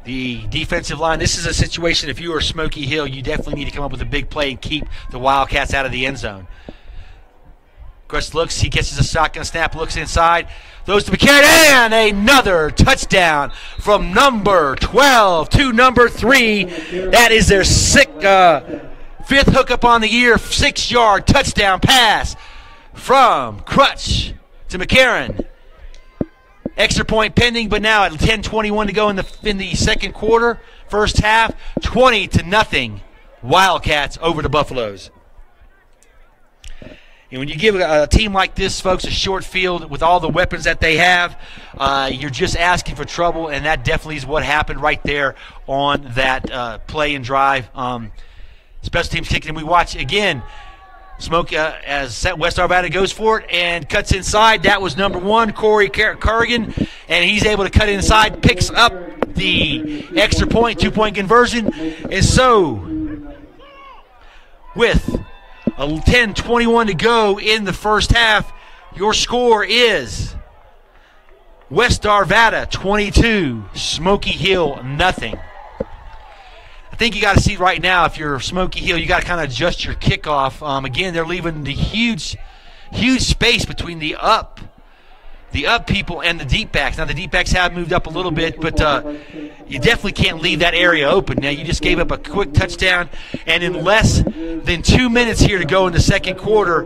The defensive line, this is a situation, if you are Smoky Hill, you definitely need to come up with a big play and keep the Wildcats out of the end zone. Crutch looks, he catches a shotgun snap, looks inside, throws to McCarron, and another touchdown from number 12 to number 3. That is their fifth hookup on the year, 6-yard touchdown pass from Crutch to McCarron. Extra point pending, but now at 10:21 to go in the second quarter, first half, 20-0, Wildcats over the Buffaloes. And when you give a team like this, folks, a short field with all the weapons that they have, you're just asking for trouble, and that definitely is what happened right there on that play and drive. Special teams kicking, and we watch again. Smoke as West Arvada goes for it and cuts inside. That was number 1, Corey Carrigan, and he's able to cut inside, picks up the extra point, 2-point conversion. And so, with 10:21 to go in the first half, your score is West Arvada 22, Smoky Hill nothing. I think you got to see right now, if you're Smoky Hill, you got to kind of adjust your kickoff. Again, they're leaving the huge space between the up people and the deep backs. Now, the deep backs have moved up a little bit, but you definitely can't leave that area open. Now, you just gave up a quick touchdown, and in less than 2 minutes here to go in the second quarter,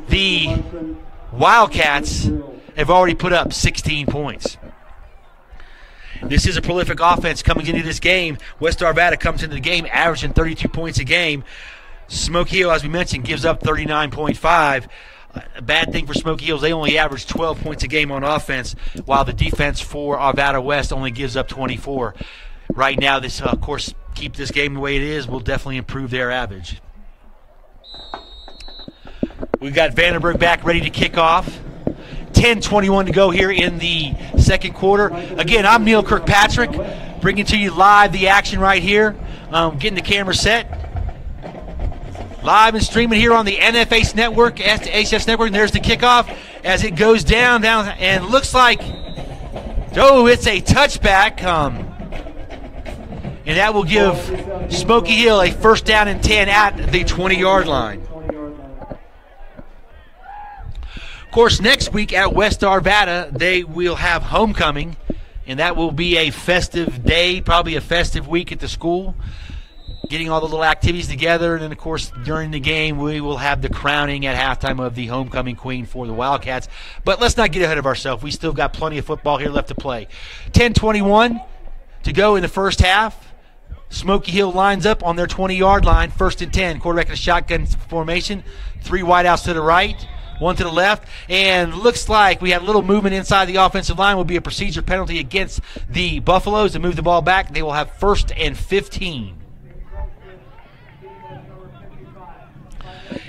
the Wildcats have already put up 16 points. This is a prolific offense coming into this game. West Arvada comes into the game averaging 32 points a game. Smoky Hill, as we mentioned, gives up 39.5. A bad thing for Smoky Hill is they only average 12 points a game on offense, while the defense for Arvada West only gives up 24. Right now, this, of course, keep this game the way it is will definitely improve their average. We've got Vandenberg back ready to kick off. 10:21 to go here in the second quarter. Again, I'm Neil Kirkpatrick, bringing to you live the action right here. Getting the camera set. Live and streaming here on the NFH Network, HS Network, and there's the kickoff as it goes down, and looks like, oh, it's a touchback. And that will give Smoky Hill a first down and 10 at the 20-yard line. Of course, next week at West Arvada, they will have homecoming, and that will be a festive day, probably a festive week at the school, getting all the little activities together. And then, of course, during the game, we will have the crowning at halftime of the homecoming queen for the Wildcats. But let's not get ahead of ourselves. We still got plenty of football here left to play. 10:21 to go in the first half. Smoky Hill lines up on their 20-yard line, 1st and 10. Quarterback in a shotgun formation, 3 wideouts to the right, 1 to the left, and looks like we have a little movement inside the offensive line. Will be a procedure penalty against the Buffaloes to move the ball back. They will have 1st and 15.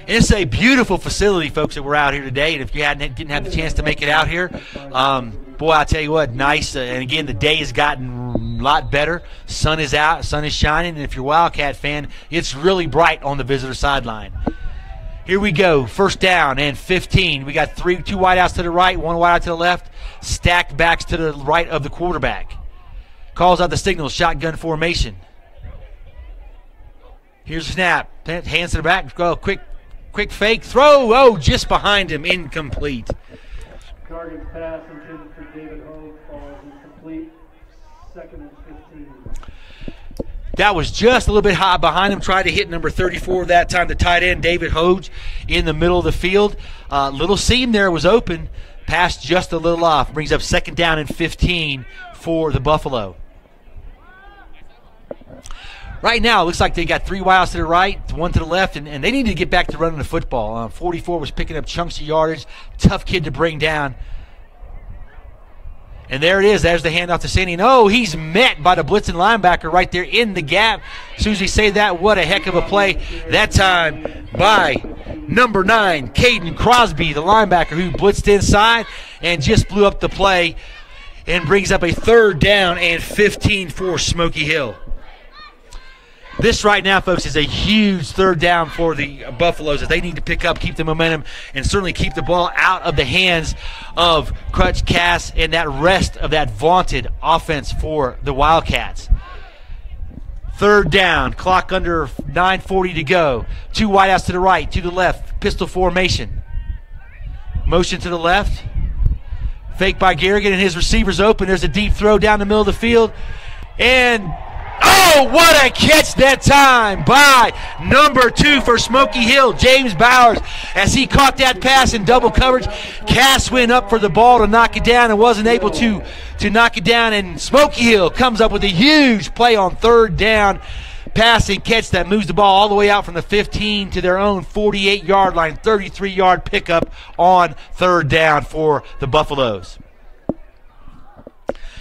And it's a beautiful facility, folks, that we're out here today. And if you didn't have the chance to make it out here, boy, I'll tell you what, nice. And again, the day has gotten a lot better. Sun is out, sun is shining, and if you're a Wildcat fan, it's really bright on the visitor sideline. Here we go, 1st down and 15. We got 2 wideouts to the right, 1 wideout to the left, stacked backs to the right of the quarterback. Calls out the signal, shotgun formation. Here's the snap, hands to the back, go quick fake, throw, oh, just behind him, incomplete. Target's pass intended for David Hogue falls incomplete, 2nd and 15. That was just a little bit high behind him. Tried to hit number 34 that time, the tight end, David Hoge, in the middle of the field. Little seam there was open. Pass just a little off. Brings up 2nd down and 15 for the Buffalo. Right now, it looks like they got 3 wideouts to the right, 1 to the left, and they need to get back to running the football. 44 was picking up chunks of yardage. Tough kid to bring down. And there it is. There's the handoff to Sandy. And, oh, he's met by the blitzing linebacker right there in the gap. As soon as we say that, what a heck of a play. That time by number 9, Caden Crosby, the linebacker who blitzed inside and just blew up the play and brings up a 3rd down and 15 for Smoky Hill. This right now, folks, is a huge 3rd down for the Buffaloes as they need to pick up, keep the momentum, and certainly keep the ball out of the hands of Crutch, Cass, and that rest of that vaunted offense for the Wildcats. 3rd down, clock under 9:40 to go. 2 wideouts to the right, to the left, pistol formation. Motion to the left. Fake by Garrigan, and his receivers open. There's a deep throw down the middle of the field. And oh, what a catch that time by number 2 for Smoky Hill, James Bowers, as he caught that pass in double coverage. Cass went up for the ball to knock it down and wasn't able to knock it down, and Smoky Hill comes up with a huge play on 3rd down, pass and catch that moves the ball all the way out from the 15 to their own 48-yard line, 33-yard pickup on 3rd down for the Buffaloes.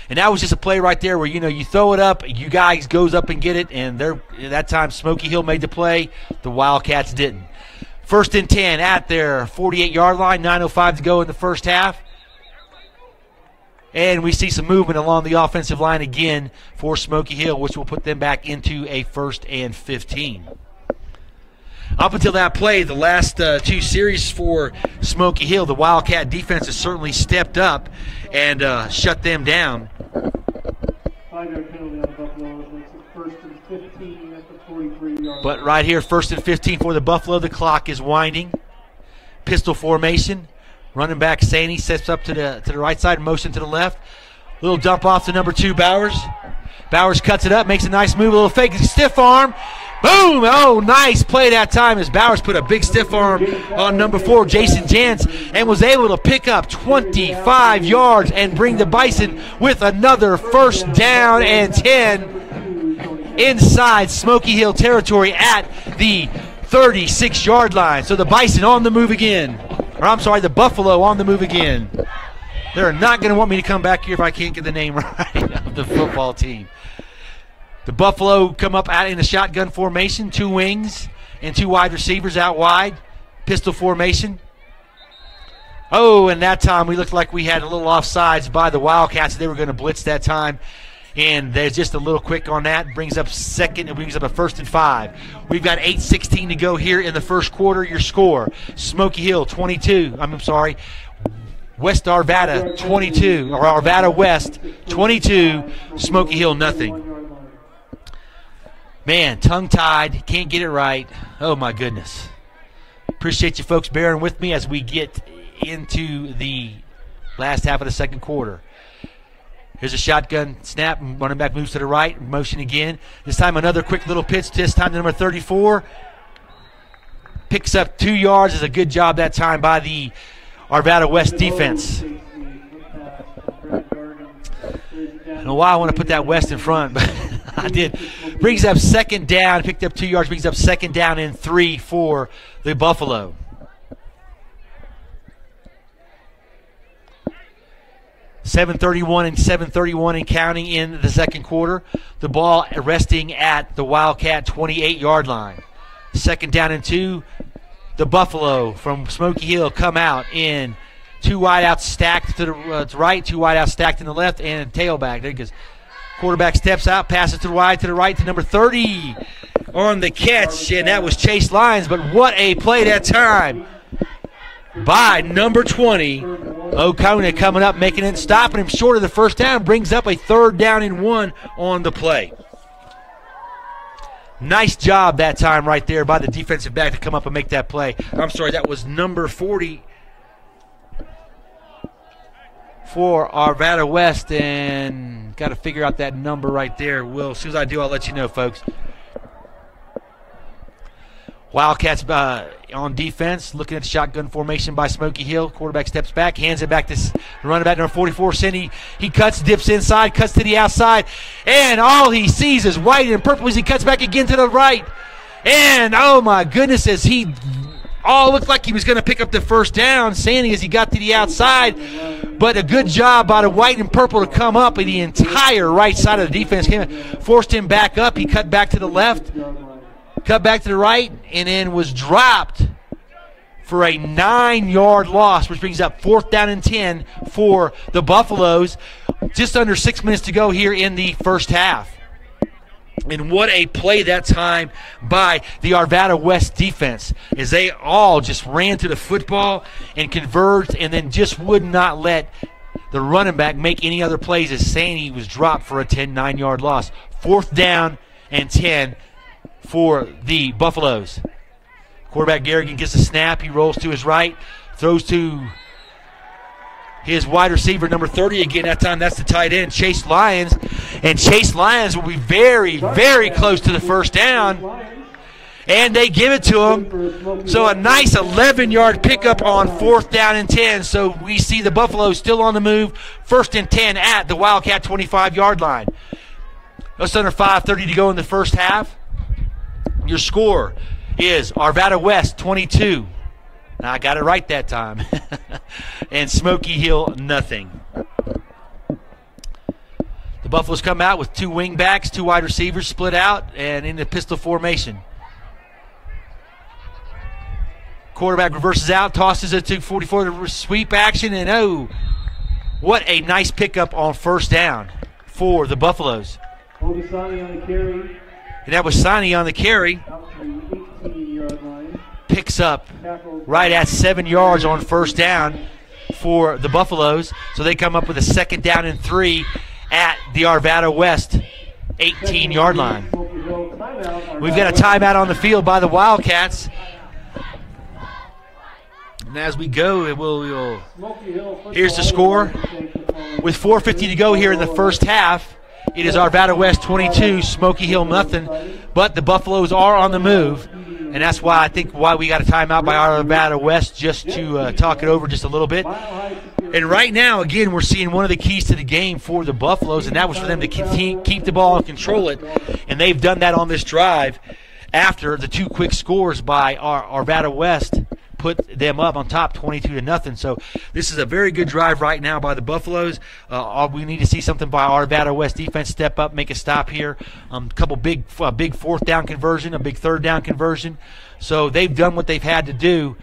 And that was just a play right there where, you throw it up, you guys goes up and get it, and that time Smoky Hill made the play. The Wildcats didn't. 1st and 10 at their 48-yard line, 9:05 to go in the first half. And we see some movement along the offensive line again for Smoky Hill, which will put them back into a 1st and 15. Up until that play, the last 2 series for Smoky Hill, the Wildcat defense has certainly stepped up and shut them down. 5-yard penalty on the Buffalo makes it 1st and 15 at the 43-yard. But right here, 1st and 15 for the Buffalo. The clock is winding. Pistol formation. Running back Saney sets up to the right side, motion to the left. Little dump off to number 2, Bowers. Bowers cuts it up, makes a nice move, a little fake stiff arm. Boom! Oh, nice play that time as Bowers put a big stiff arm on number 4, Jason Jantz, and was able to pick up 25 yards and bring the Bison with another 1st down and 10 inside Smoky Hill territory at the 36-yard line. So the Bison on the move again. Or I'm sorry, the Buffalo on the move again. They're not going to want me to come back here if I can't get the name right of the football team. The Buffalo come up out in the shotgun formation, 2 wings and 2 wide receivers out wide, pistol formation. Oh, and that time we looked like we had a little offsides by the Wildcats. They were going to blitz that time, and there's just a little quick on that. Brings up a 1st and 5. We've got 8:16 to go here in the first quarter. Your score: Smoky Hill 22. West Arvada 22, or Arvada West 22. Smoky Hill nothing. Man, tongue-tied, can't get it right. Oh my goodness. Appreciate you folks bearing with me as we get into the last half of the second quarter. Here's a shotgun snap. Running back moves to the right. Motion again. This time another quick little pitch. This time to number 34. Picks up 2 yards. Is a good job that time by the Arvada West defense. I don't know why I want to put that West in front, but I did. Brings up 2nd down. Picked up 2 yards. Brings up 2nd down and 3 for the Buffalo. .7:31 and 7:31 and counting in the second quarter. The ball resting at the Wildcat 28-yard line. 2nd down and 2. The Buffalo from Smoky Hill come out in 2 wideouts stacked to the right, 2 wideouts stacked in the left, and tailback. There he goes. Quarterback steps out, passes to the wide to the right to number 30 on the catch, and that was Chase Lyons. But what a play that time by number 20. O'Connor coming up, making it, stopping him short of the first down, brings up a 3rd down and 1 on the play. Nice job that time right there by the defensive back to come up and make that play. I'm sorry, that was number 40 for Arvada West, and got to figure out that number right there. Will, as soon as I do, I'll let you know, folks. Wildcats on defense, looking at the shotgun formation by Smoky Hill. Quarterback steps back, hands it back to the running back number 44, Cindy. He cuts, dips inside, cuts to the outside, and all he sees is white and purple as he cuts back again to the right. And, oh my goodness, as he looked like he was going to pick up the first down, Sandy, as he got to the outside. But a good job by the white and purple to come up, and the entire right side of the defense came in, forced him back up. He cut back to the left, cut back to the right, and then was dropped for a 9-yard loss, which brings up 4th down and 10 for the Buffaloes. Just under 6 minutes to go here in the first half. And what a play that time by the Arvada West defense, as they all just ran to the football and converged, and then just would not let the running back make any other plays, as Sandy was dropped for a 9-yard loss. 4th down and 10 for the Buffaloes. Quarterback Garrigan gets a snap. He rolls to his right, throws to his wide receiver, number 30 again. That time that's the tight end, Chase Lyons. And Chase Lyons will be very, very close to the first down. And they give it to him. So a nice 11-yard pickup on 4th down and 10. So we see the Buffaloes still on the move. 1st and 10 at the Wildcat 25-yard line. Just under 5:30 to go in the first half. Your score is Arvada West 22. Now I got it right that time. And Smoky Hill nothing. The Buffaloes come out with 2 wing backs, 2 wide receivers split out, and in the pistol formation. Quarterback reverses out, tosses it to 44 to sweep action, and oh, what a nice pickup on 1st down for the Buffaloes. And that was Sani on the carry. Picks up right at 7 yards on 1st down for the Buffaloes. So they come up with a 2nd down and 3 at the Arvada West 18-yard line. We've got a timeout on the field by the Wildcats. And as we go, here's the score. With 4:50 to go here in the first half, it is Arvada West 22, Smoky Hill nothing. But the Buffaloes are on the move. And that's why I think we got a timeout by Arvada West, just to talk it over just a little bit. And right now, again, we're seeing one of the keys to the game for the Buffaloes, and that was for them to keep the ball and control it. And they've done that on this drive after the 2 quick scores by Arvada West put them up on top 22-0. So this is a very good drive right now by the Buffaloes. We need to see something by Arvada West defense step up, make a stop here. A couple big fourth down conversion, a big third down conversion. So they've done what they've had to do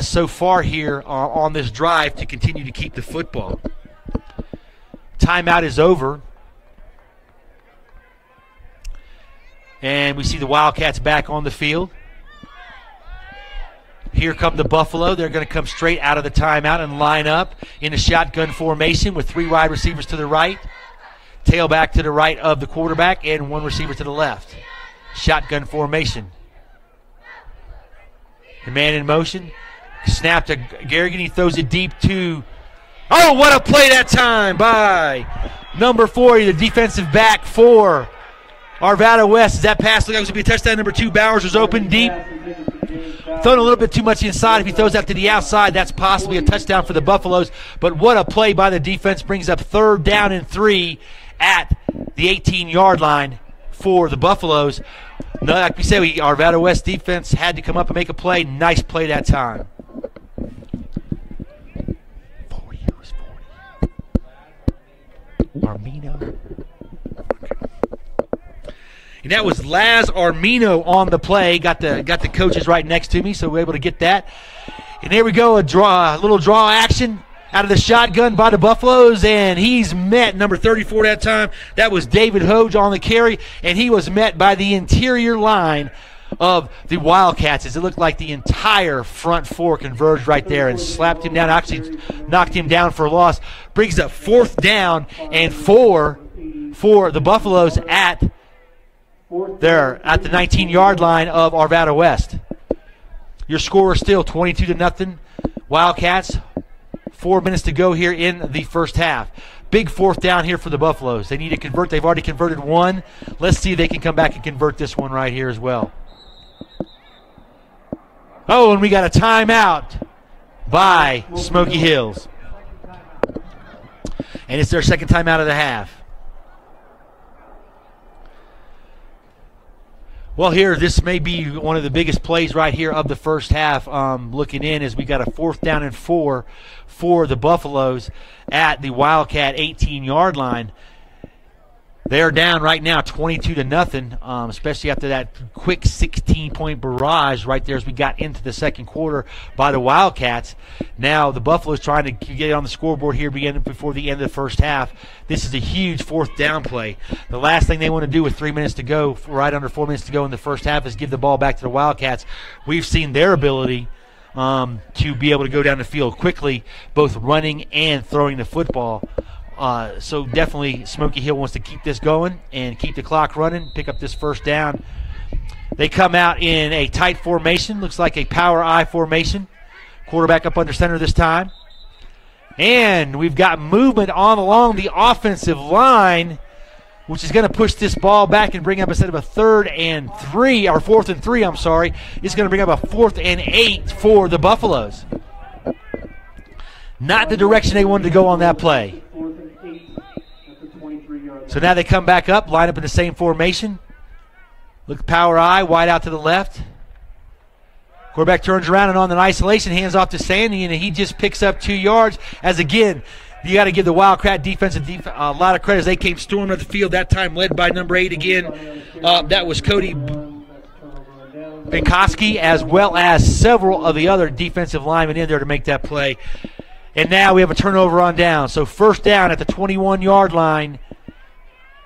so far here on this drive to continue to keep the football. Timeout is over. And we see the Wildcats back on the field. Here come the Buffalo. They're going to come straight out of the timeout and line up in a shotgun formation with 3 wide receivers to the right, tailback to the right of the quarterback, and 1 receiver to the left. Shotgun formation. The man in motion. Snap to Garrigan. He throws it deep to... Oh, what a play that time by number 40, the defensive back for Arvada West. That pass looked like it was going to be a touchdown. Number 2, Bowers, was open deep. Thrown a little bit too much inside. If he throws that to the outside, that's possibly a touchdown for the Buffaloes. But what a play by the defense. Brings up 3rd down and 3 at the 18-yard line for the Buffaloes. No, like we said, Arvada West defense had to come up and make a play. Nice play that time. 40, it was 40. Armino. And that was Laz Armino on the play. Got the coaches right next to me, so we're able to get that. And there we go, a little draw action out of the shotgun by the Buffaloes, and he's met, number 34 that time. That was David Hoge on the carry, and he was met by the interior line of the Wildcats as it looked like the entire front 4 converged right there and slapped him down, actually knocked him down for a loss. Brings up 4th down and 4 for the Buffaloes at the 19-yard line of Arvada West. Your score is still 22-0. Wildcats. 4 minutes to go here in the first half. Big 4th down here for the Buffaloes. They need to convert. They've already converted 1. Let's see if they can come back and convert this one right here as well. Oh, and we got a timeout by Smoky Hills. And it's their second timeout of the half. Well, here, this may be one of the biggest plays right here of the first half. Looking in as we got a 4th down and 4 for the Buffaloes at the Wildcat 18-yard line. They're down right now 22-0, especially after that quick 16-point barrage right there as we got into the second quarter by the Wildcats. Now the Buffaloes trying to get it on the scoreboard here before the end of the first half. This is a huge 4th down play. The last thing they want to do with 3 minutes to go, right under 4 minutes to go in the first half, is give the ball back to the Wildcats. We've seen their ability to be able to go down the field quickly, both running and throwing the football. So definitely Smoky Hill wants to keep this going and keep the clock running, pick up this first down. They come out in a tight formation, looks like a power I formation. Quarterback up under center this time. And we've got movement on along the offensive line, which is going to push this ball back and bring up, instead of a 4th and 3, it's going to bring up a 4th and 8 for the Buffaloes. Not the direction they wanted to go on that play. So now they come back up, line up in the same formation. Look, power I, wide out to the left. Quarterback turns around and on an isolation, hands off to Sandy, and he just picks up 2 yards. As again, you got to give the Wildcat defense a lot of credit as they came storming up the field, that time led by number 8 again. That was Cody Benkoski, as well as several of the other defensive linemen in there to make that play. And now we have a turnover on down. So first down at the 21-yard line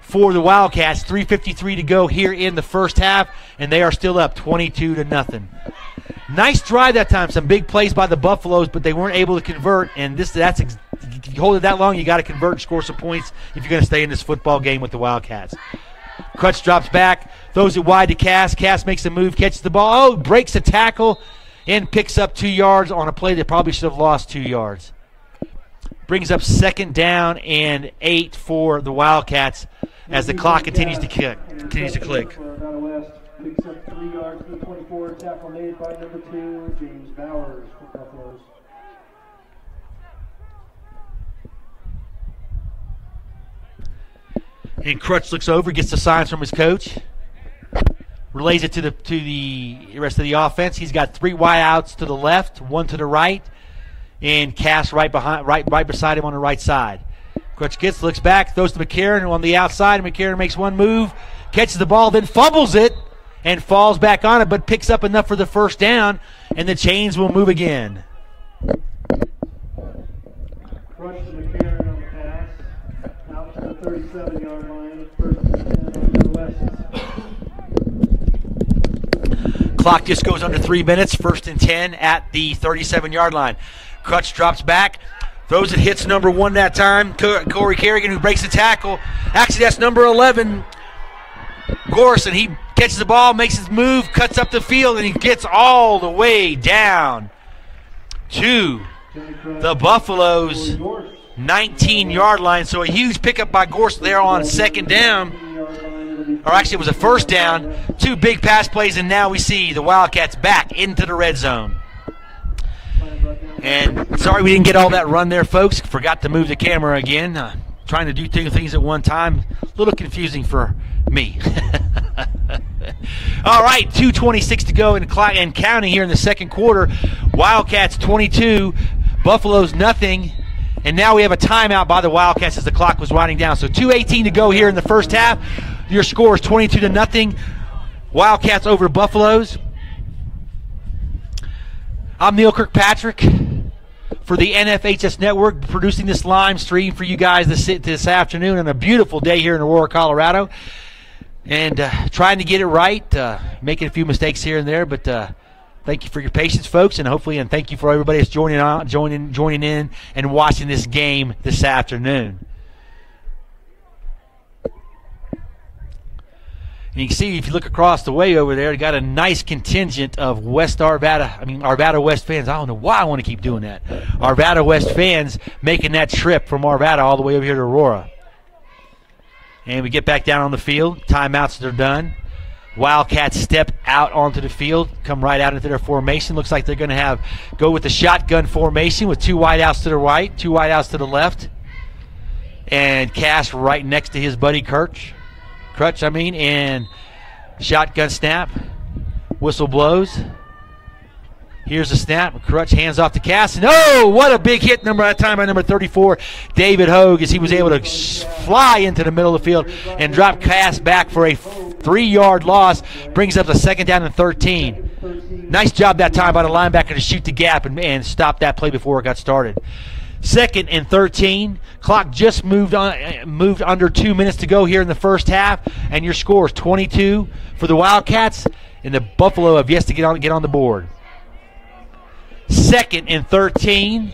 for the Wildcats. 3:53 to go here in the first half, and they are still up 22-0. Nice drive that time. Some big plays by the Buffaloes, but they weren't able to convert. And if you hold it that long, you got to convert and score some points if you're going to stay in this football game with the Wildcats. Crutch drops back, throws it wide to Cass. Cass makes a move, catches the ball. Oh, breaks a tackle and picks up 2 yards on a play that probably should have lost 2 yards. Brings up 2nd down and 8 for the Wildcats as the clock continues to click. Picks up 3 yards to the 24. Tackle made by number 2, James Bowers for Buffaloes. And Crutch looks over, gets the signs from his coach. relays it to the rest of the offense. He's got 3 wideouts to the left, 1 to the right, and Cass right beside him on the right side. Crutch gets, looks back, throws to McCarron on the outside. McCarron makes one move, catches the ball, then fumbles it and falls back on it, but picks up enough for the first down, and the chains will move again. Crutch to McCarron on the pass, out to the 37-yard line, first and 10 on the west. Clock just goes under 3 minutes, first and 10 at the 37-yard line. Crutch drops back, throws it, hits number 1 that time, Corey Kerrigan, who breaks the tackle. Actually, that's number 11, Gorson. He catches the ball, makes his move, cuts up the field, and he gets all the way down to the Buffaloes' 19-yard line. So a huge pickup by Gorson there on second down. Or actually, it was a first down. 2 big pass plays, and now we see the Wildcats back into the red zone. And sorry we didn't get all that run there, folks. Forgot to move the camera again. Trying to do 2 things at one time. A little confusing for me. All right, 2:26 to go and counting here in the second quarter. Wildcats 22, Buffaloes nothing. And now we have a timeout by the Wildcats as the clock was winding down. So 2:18 to go here in the first half. Your score is 22-0. Wildcats over Buffaloes. I'm Neil Kirkpatrick for the NFHS Network, producing this live stream for you guys this afternoon on a beautiful day here in Aurora, Colorado. And trying to get it right, making a few mistakes here and there, but thank you for your patience, folks, and thank you for everybody that's joining in and watching this game this afternoon. And you can see, if you look across the way over there, you got a nice contingent of Arvada West fans. I don't know why I want to keep doing that. Arvada West fans making that trip from Arvada all the way over here to Aurora. And we get back down on the field. Timeouts are done. Wildcats step out onto the field, come right out into their formation. Looks like they're going to go with the shotgun formation with 2 wideouts to the right, 2 wideouts to the left. And Cass right next to his buddy Crutch, and shotgun snap. Whistle blows. Here's the snap. Crutch hands off to Cass. And oh, what a big hit that time by number 34, David Hogue, as he was able to fly into the middle of the field and drop Cass back for a 3-yard loss. Brings up the second down and 13. Nice job that time by the linebacker to shoot the gap and stop that play before it got started. Second and 13. Clock just moved under 2 minutes to go here in the first half, and your score is 22 for the Wildcats, and the Buffalo have yet to get on the board. Second and 13.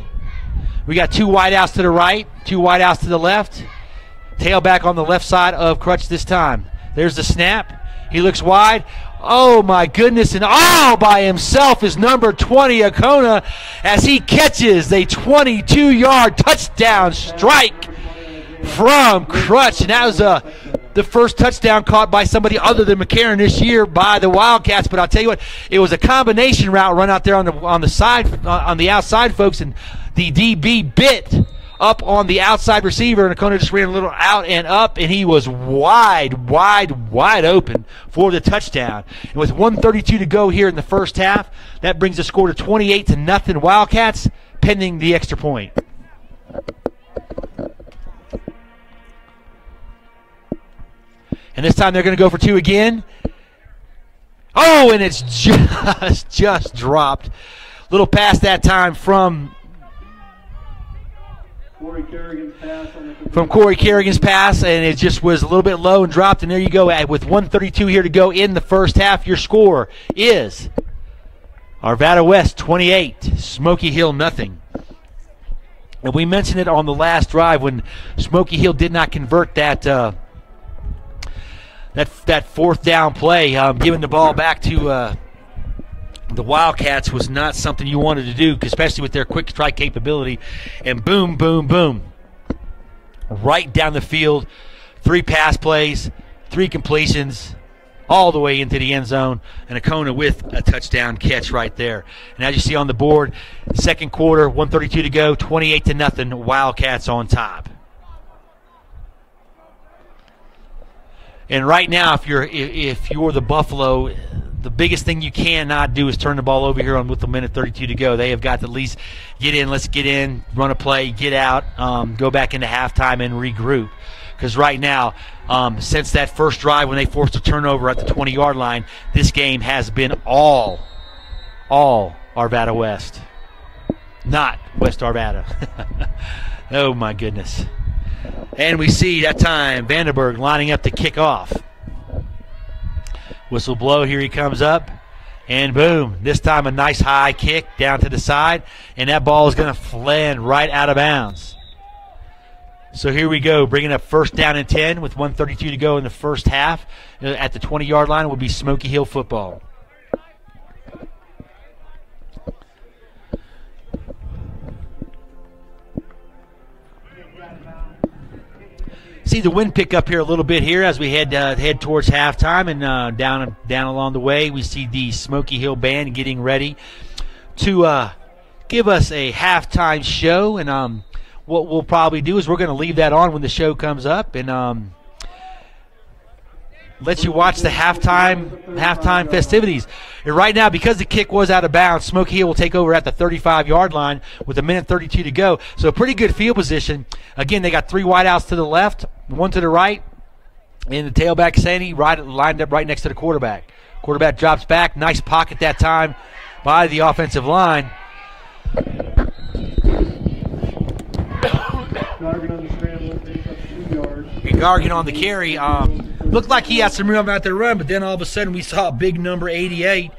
We got 2 wideouts to the right, 2 wideouts to the left. Tailback on the left side of Crutch this time. There's the snap. He looks wide. Oh, my goodness, and all by himself is number 20, Acona, as he catches a 22-yard touchdown strike from Crutch. And that was the first touchdown caught by somebody other than McCarron this year by the Wildcats. But I'll tell you what, it was a combination route run out there on the outside, folks, and the DB bit up on the outside receiver, and Acona just ran a little out and up, and he was wide open for the touchdown. And with 1:32 to go here in the first half, that brings the score to 28-0 Wildcats, pending the extra point. And this time they're going to go for 2 again. Oh, and it's just dropped. Little pass that time from Corey Kerrigan's pass, and it just was a little bit low and dropped, and there you go. With 1:32 here to go in the first half, your score is Arvada West 28, Smoky Hill nothing. And we mentioned it on the last drive when Smoky Hill did not convert that fourth down play. Giving the ball back to the Wildcats was not something you wanted to do, especially with their quick strike capability. And boom, boom, boom. Right down the field. 3 pass plays, 3 completions, all the way into the end zone. And Acona with a touchdown catch right there. And as you see on the board, second quarter, 1:32 to go, 28-0, Wildcats on top. And right now, if you're the Buffalo, the biggest thing you cannot do is turn the ball over here with a minute 32 to go. They have got to at least get in, let's get in, run a play, get out, go back into halftime and regroup. Because right now, since that first drive when they forced a turnover at the 20-yard line, this game has been all Arvada West. Not West Arvada. Oh, my goodness. And we see that time Vandenberg lining up to kick off. Whistle blow, here he comes up. And boom, this time a nice high kick down to the side. And that ball is going to land right out of bounds. So here we go, bringing up first down and 10 with 1:32 to go in the first half. At the 20-yard line will be Smoky Hill football. See the wind pick up here a little bit here as we head towards halftime, and down along the way we see the Smoky Hill band getting ready to give us a halftime show. And what we'll probably do is we're going to leave that on when the show comes up, and let you watch the halftime festivities. And right now, because the kick was out of bounds, Smoky Hill will take over at the 35-yard line with a minute 32 to go. So a pretty good field position. Again, they got three wideouts to the left, one to the right, and the tailback Sandy lined up right next to the quarterback. Quarterback drops back. Nice pocket that time by the offensive line. Gargan on the scramble, takes up 2 yards. Gargan on the carry. Looked like he had some room out there to run, but then all of a sudden we saw big number 88,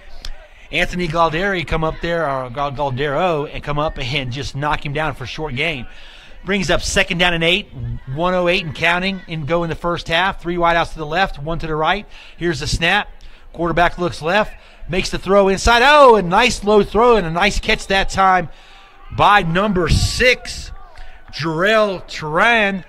Anthony Galdero, come up there, and come up and just knock him down for a short gain. Brings up second down and 8, 1:08 and counting, and go in the first half. Three wideouts to the left, one to the right. Here's the snap. Quarterback looks left, makes the throw inside. Oh, a nice low throw and a nice catch that time by number 6, Jarrell Turan.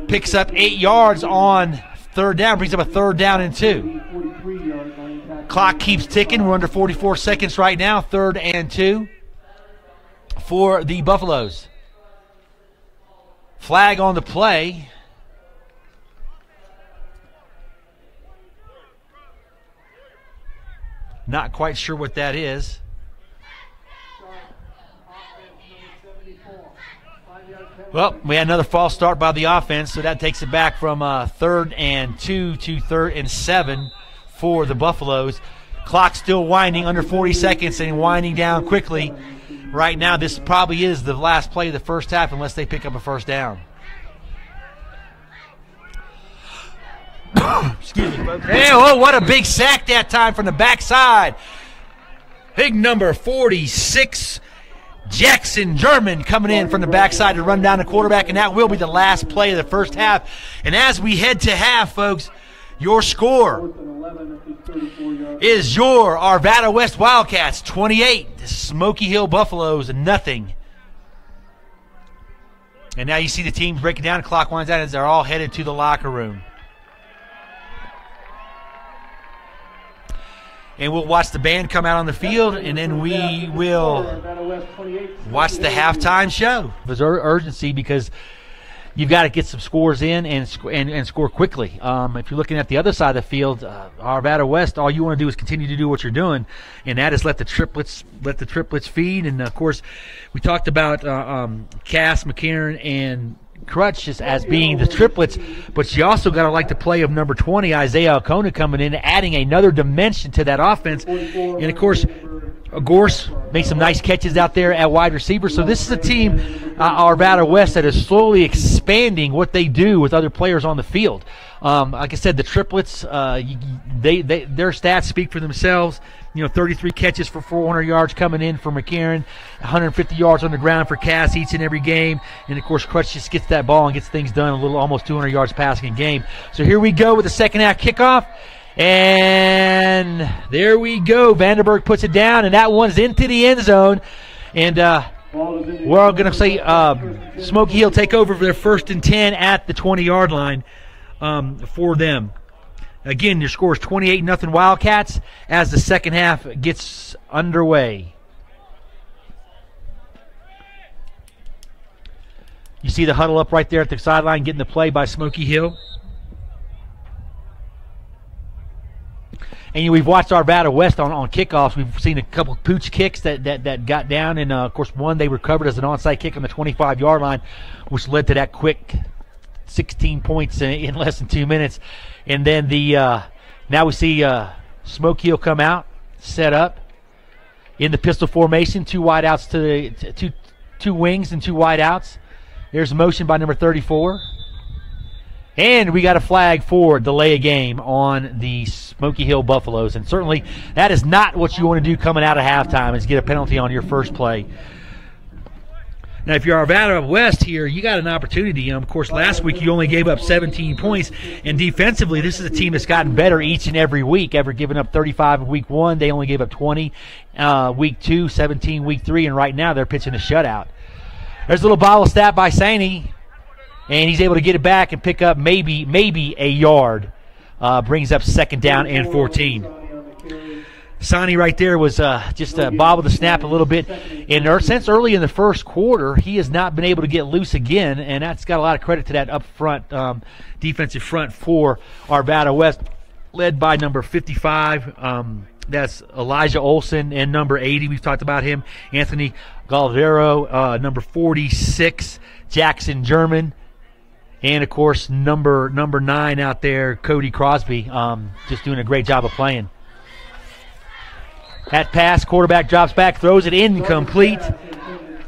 Picks up 8 yards on third down, brings up a third down and 2. Clock keeps ticking. We're under 44 seconds right now. 3rd and 2 for the Buffaloes. Flag on the play. Not quite sure what that is. Well, we had another false start by the offense, so that takes it back from 3rd and 2 to 3rd and 7 for the Buffaloes. Clock still winding, under 40 seconds, and winding down quickly. Right now, this probably is the last play of the first half unless they pick up a first down. Excuse me, folks. Hey, oh, what a big sack that time from the backside. Big number 46, Jackson German, coming in from the backside to run down the quarterback, and that will be the last play of the first half. And as we head to half, folks, your score is your Arvada West Wildcats 28, the Smoky Hill Buffaloes nothing. And now you see the teams breaking down, the clock winds out as they're all headed to the locker room. And we'll watch the band come out on the field, and then we will watch the halftime show. There's urgency because you've got to get some scores in and score quickly. If you're looking at the other side of the field, Arvada West, all you want to do is continue to do what you're doing, and that is let the triplets feed. And of course, we talked about Cass, McCarron, and Crutch as being the triplets, but you also got to like the play of number 20, Isaiah Alcona, coming in, adding another dimension to that offense. And of course, Gorse made some nice catches out there at wide receiver. So this is a team, Arvada West, that is slowly expanding what they do with other players on the field. Like I said, the triplets, their stats speak for themselves. 33 catches for 400 yards coming in for McCarron, 150 yards on the ground for Cass each and every game. And, of course, Crutch just gets that ball and gets things done, almost 200 yards passing a game. So here we go with the second half kickoff. And there we go. Vandenberg puts it down, and that one's into the end zone. And we're going to say Smoky Hill take over for their 1st and 10 at the 20-yard line for them. Again, your score is 28-0 Wildcats as the second half gets underway. You see the huddle up right there at the sideline, getting the play by Smoky Hill. And we've watched Arvada West on kickoffs. We've seen a couple pooch kicks that got down, and of course one they recovered as an onside kick on the 25-yard line, which led to that quick 16 points in less than 2 minutes. And then now we see Smoky Hill come out, set up in the pistol formation, two wideouts to two wings and two wideouts. There's motion by number 34. And we got a flag for delay a game on the Smoky Hill Buffaloes. And certainly that is not what you want to do coming out of halftime, is get a penalty on your first play. Now, if you're Arvada West here, you got an opportunity. Of course, last week you only gave up 17 points. And defensively, this is a team that's gotten better each and every week. Ever given up 35 in week 1. They only gave up 20 week 2, 17 week 3. And right now they're pitching a shutout. There's a little bobble stat by Saney. And he's able to get it back and pick up maybe a yard. Brings up second down and 14. Sonny right there was just bobbled the snap a little bit. And since early in the first quarter, he has not been able to get loose again, and that's got a lot of credit to that up front defensive front for Arvada West, led by number 55. That's Elijah Olson, and number 80, we've talked about him, Anthony Galvero, number 46, Jackson German. And, of course, number 9 out there, Cody Crosby, just doing a great job of playing. That pass, quarterback drops back, throws it incomplete.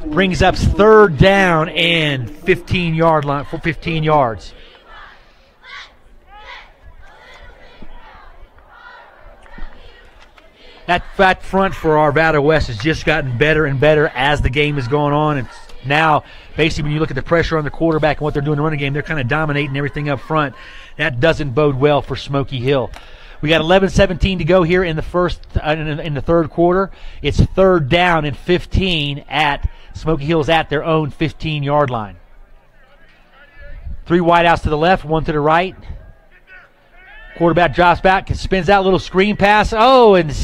Brings up third down and 15-yard line for 15 yards. That front for Arvada West has just gotten better and better as the game is going on. It's now, basically, when you look at the pressure on the quarterback and what they're doing in the running game, they're kind of dominating everything up front. That doesn't bode well for Smoky Hill. We got 11:17 to go here in the in the third quarter. It's third down and 15 at Smoky Hill's at their own 15-yard line. 3 wideouts to the left, 1 to the right. Quarterback drops back and spins out, a little screen pass. Oh, and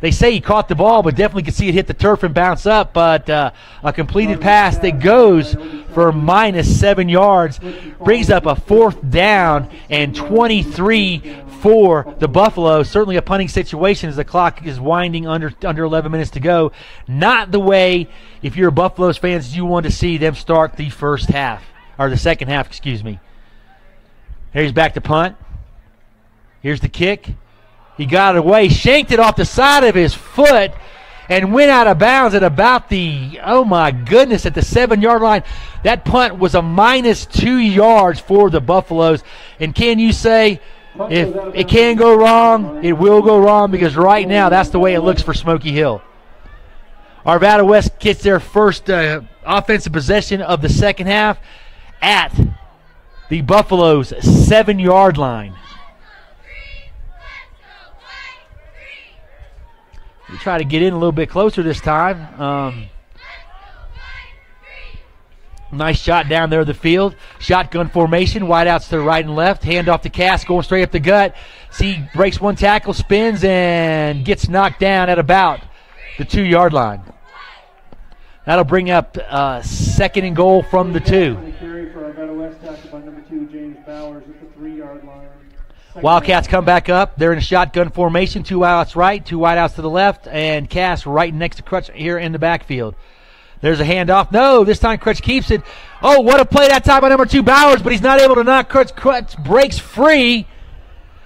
they say he caught the ball, but definitely could see it hit the turf and bounce up. But a completed pass that goes for -7 yards brings up a fourth down and 23 for the Buffaloes. Certainly a punting situation as the clock is winding under 11 minutes to go. Not the way, if you're a Buffaloes fans, you want to see them start the first half, or the second half, excuse me. Here's back to punt. Here's the kick. He got it away, shanked it off the side of his foot, and went out of bounds at about the, oh my goodness, at the 7-yard line. That punt was a -2 yards for the Buffaloes. And can you say, if it can go wrong, it will go wrong, because right now that's the way it looks for Smoky Hill. Arvada West gets their first offensive possession of the second half at the Buffaloes' 7-yard line. We try to get in a little bit closer this time. Nice shot down there the field. Shotgun formation, wideouts to the right and left. Hand off to Cass, going straight up the gut. See, breaks one tackle, spins, and gets knocked down at about the 2-yard line. That'll bring up second and goal from the 2. Wildcats come back up. They're in a shotgun formation. 2 wideouts right, 2 wideouts to the left, and Cass right next to Crutch here in the backfield. There's a handoff. No, this time Crutch keeps it. Oh, what a play that time by number 2, Bowers, but he's not able to knock Crutch. Crutch breaks free.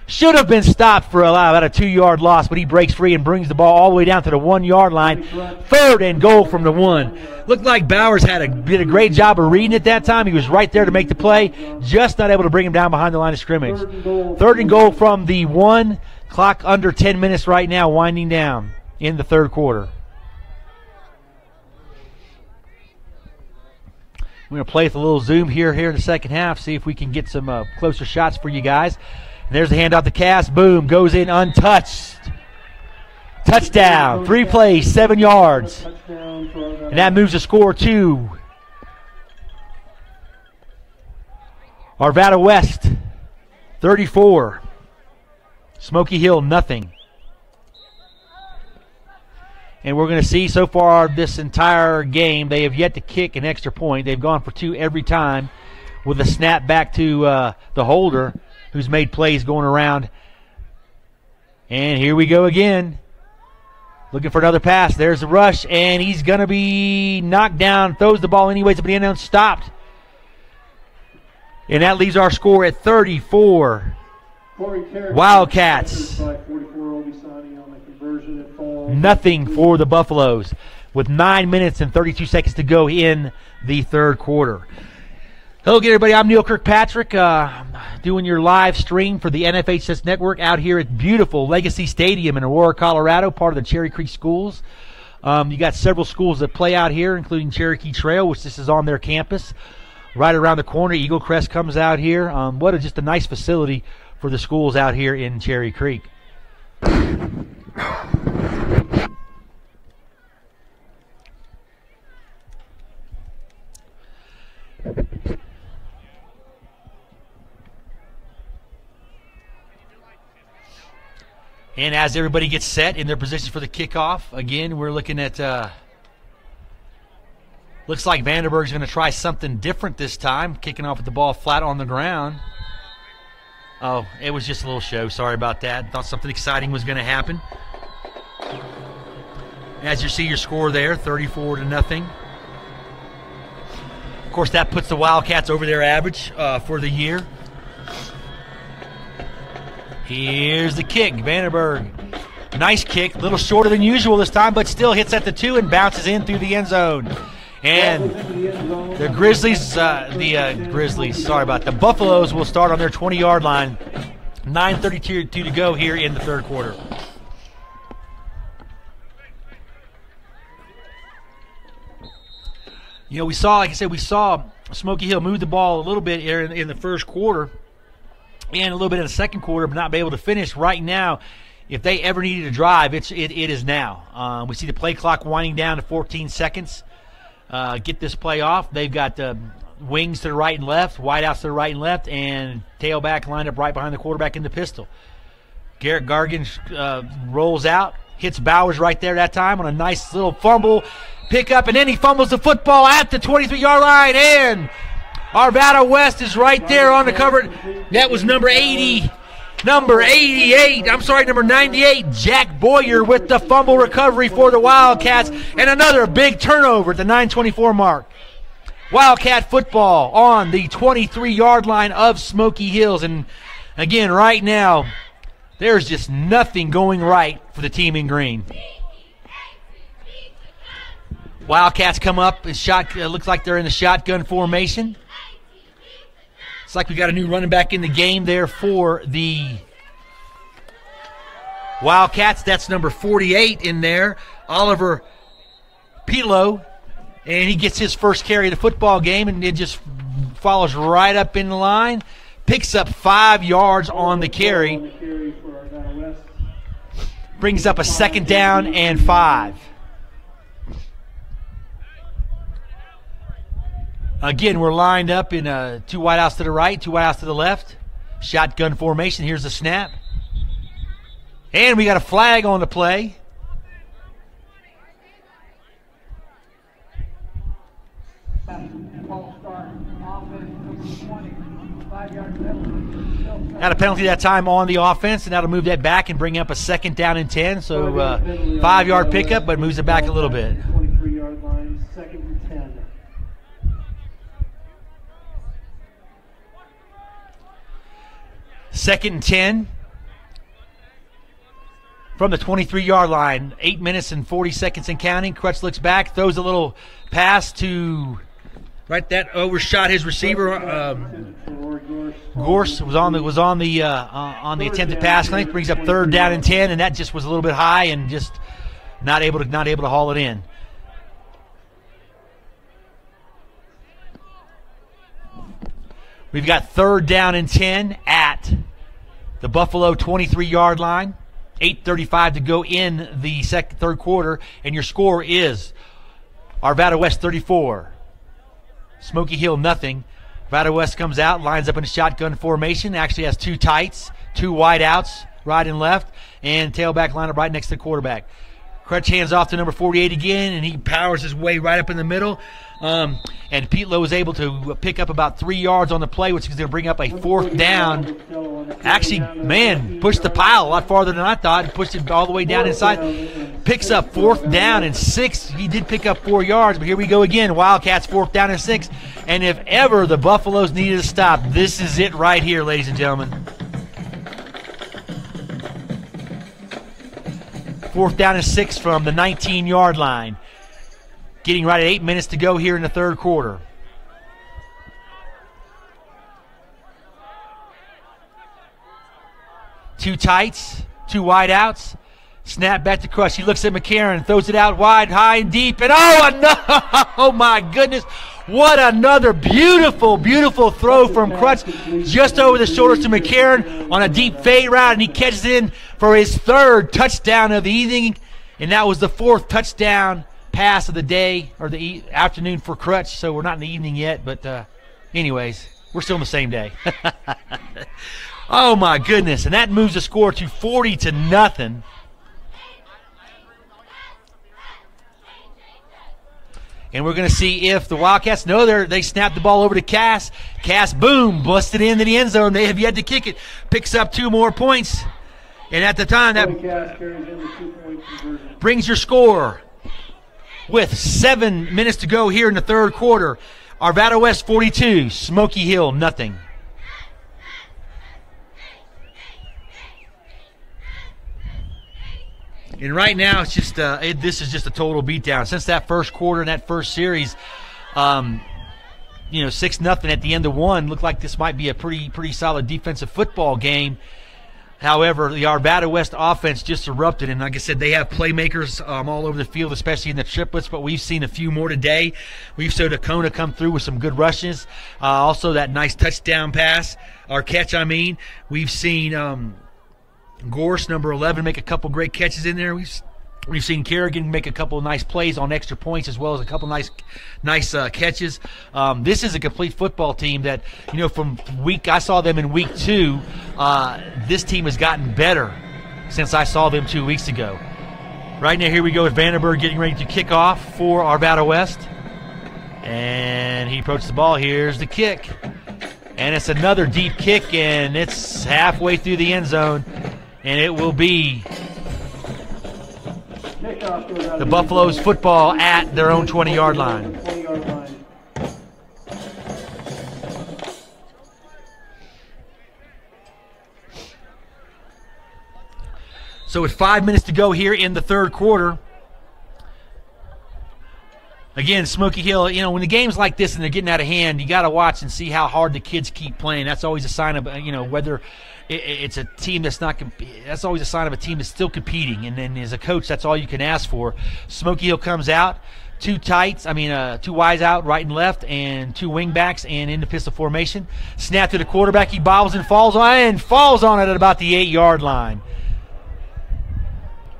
Should have been stopped for about a 2-yard loss, but he breaks free and brings the ball all the way down to the 1-yard line. Third and goal from the 1. Looked like Bowers did a great job of reading it that time. He was right there to make the play, just not able to bring him down behind the line of scrimmage. Third and goal from the 1. Clock under 10 minutes right now, winding down in the third quarter. We're going to play with a little zoom here in the second half, see if we can get some closer shots for you guys. And there's the handoff to Cass. Boom. Goes in untouched. Touchdown. 3 plays, 7 yards. And that moves the score to Arvada West 34. Smoky Hill nothing. And we're going to see so far this entire game, they have yet to kick an extra point. They've gone for 2 every time with a snap back to the holder. who's made plays going around. And here we go again. Looking for another pass. There's the rush, and he's going to be knocked down. Throws the ball anyways, but the end zone stopped. And that leaves our score at 34. Wildcats. Nothing for the Buffaloes with 9 minutes and 32 seconds to go in the third quarter. Hello again, everybody. I'm Neil Kirkpatrick, doing your live stream for the NFHS Network out here at beautiful Legacy Stadium in Aurora, Colorado, part of the Cherry Creek schools. You got several schools that play out here, including Cherokee Trail, which this is on their campus. Right around the corner, Eagle Crest comes out here. Just a nice facility for the schools out here in Cherry Creek. And as everybody gets set in their positions for the kickoff, again, we're looking at, looks like Vandenberg's going to try something different this time, kicking off with the ball flat on the ground. Oh, it was just a little show. Sorry about that. Thought something exciting was going to happen. As you see your score there, 34-0. Of course, that puts the Wildcats over their average for the year. Here's the kick. Vandenberg. Nice kick. A little shorter than usual this time, but still hits at the 2 and bounces in through the end zone. And the the Buffaloes will start on their 20-yard line. 9:32 to go here in the third quarter. You know, we saw Smoky Hill move the ball a little bit here in the first quarter and a little bit in the second quarter, but not be able to finish. Right now, if they ever needed to drive, it is now. We see the play clock winding down to 14 seconds. Get this play off. They've got wings to the right and left, wideouts to the right and left, and tailback lined up right behind the quarterback in the pistol. Garrett Gargan rolls out, hits Bowers right there that time on a nice little fumble pickup, and then he fumbles the football at the 23-yard line, and Arvada West is right there on the cover. That was number 98, Jack Boyer with the fumble recovery for the Wildcats, and another big turnover at the 9:24 mark. Wildcat football on the 23-yard line of Smoky Hills, and again, right now, there's just nothing going right for the team in green. Wildcats come up, looks like they're in the shotgun formation. It's like we got a new running back in the game there for the Wildcats. That's number 48 in there, Oliver Pilo, and he gets his first carry of the football game, and it just follows right up in the line, picks up 5 yards on the carry, brings up a 2nd down and 5. Again, we're lined up in 2 wideouts to the right, 2 wideouts to the left. Shotgun formation. Here's the snap. And we got a flag on the play. Had a penalty that time on the offense, and that'll move that back and bring up a 2nd down and 10. So 5-yard pickup, but moves it back a little bit. 23-yard line, 2nd and 10. Second and 10 from the 23-yard line. 8 minutes and 40 seconds and counting. Crutch looks back, throws a little pass to right that overshot his receiver. Gorse was on the attempted pass. I think brings up 3rd down and 10, and that just was a little bit high and just not able to haul it in. We've got 3rd down and 10 at the Buffalo 23-yard line. 8:35 to go in the third quarter, and your score is Arvada West 34, Smoky Hill nothing. Arvada West comes out, lines up in a shotgun formation, actually has 2 tights, 2 wideouts, right and left, and tailback lineup right next to the quarterback. Crutch hands off to number 48 again, and he powers his way right up in the middle. And Pete Lowe was able to pick up about 3 yards on the play, which is going to bring up a 4th down. Actually, man, pushed the pile a lot farther than I thought. He pushed it all the way down inside. Picks up 4th down and 6. He did pick up 4 yards, but here we go again. Wildcats 4th down and 6. And if ever the Buffaloes needed to stop, this is it right here, ladies and gentlemen. 4th down and 6 from the 19-yard line. Getting right at 8 minutes to go here in the third quarter. Two tights, two wide outs. Snap back to Crush. He looks at McCarron, throws it out wide, high and deep, and oh my goodness. What another beautiful, beautiful throw from Crutch just over the shoulders to McCarron on a deep fade route, and he catches it in for his 3rd touchdown of the evening, and that was the 4th touchdown pass of the day or the afternoon for Crutch. So we're not in the evening yet, but anyways, we're still in the same day. Oh my goodness, and that moves the score to 40-0. And we're going to see if the Wildcats know they snapped the ball over to Cass. Cass, boom, busted into the end zone. They have yet to kick it. Picks up 2 more points. And at the time, that brings your score with 7 minutes to go here in the third quarter. Arvada West 42, Smoky Hill nothing. And right now, it's just this is just a total beatdown. Since that first quarter and that first series, 6-0 at the end of one, looked like this might be a pretty solid defensive football game. However, the Arvada West offense just erupted, and like I said, they have playmakers all over the field, especially in the triplets, but we've seen a few more today. We've seen Dakota come through with some good rushes. Also, that nice touchdown pass, or catch, I mean. We've seen Gorse, number 11, make a couple great catches in there. We've seen Kerrigan make a couple of nice plays on extra points, as well as a couple nice catches. This is a complete football team that, from I saw them in week 2. This team has gotten better since I saw them 2 weeks ago. Right now, here we go with Vandenberg getting ready to kick off for Arvada West. And he approaches the ball. Here's the kick. And it's another deep kick, and it's halfway through the end zone. And it will be the Buffaloes football at their own 20-yard line. So with 5 minutes to go here in the third quarter, again, Smoky Hill, when the game's like this and they're getting out of hand, you got to watch and see how hard the kids keep playing. That's always a sign of, whether it's a team that's not. That's always a sign of a team that's still competing. And then as a coach, that's all you can ask for. Smoky Hill comes out, two wides out, right and left, and 2 wing backs, and into pistol formation. Snap to the quarterback. He bobbles and falls on it at about the 8-yard line.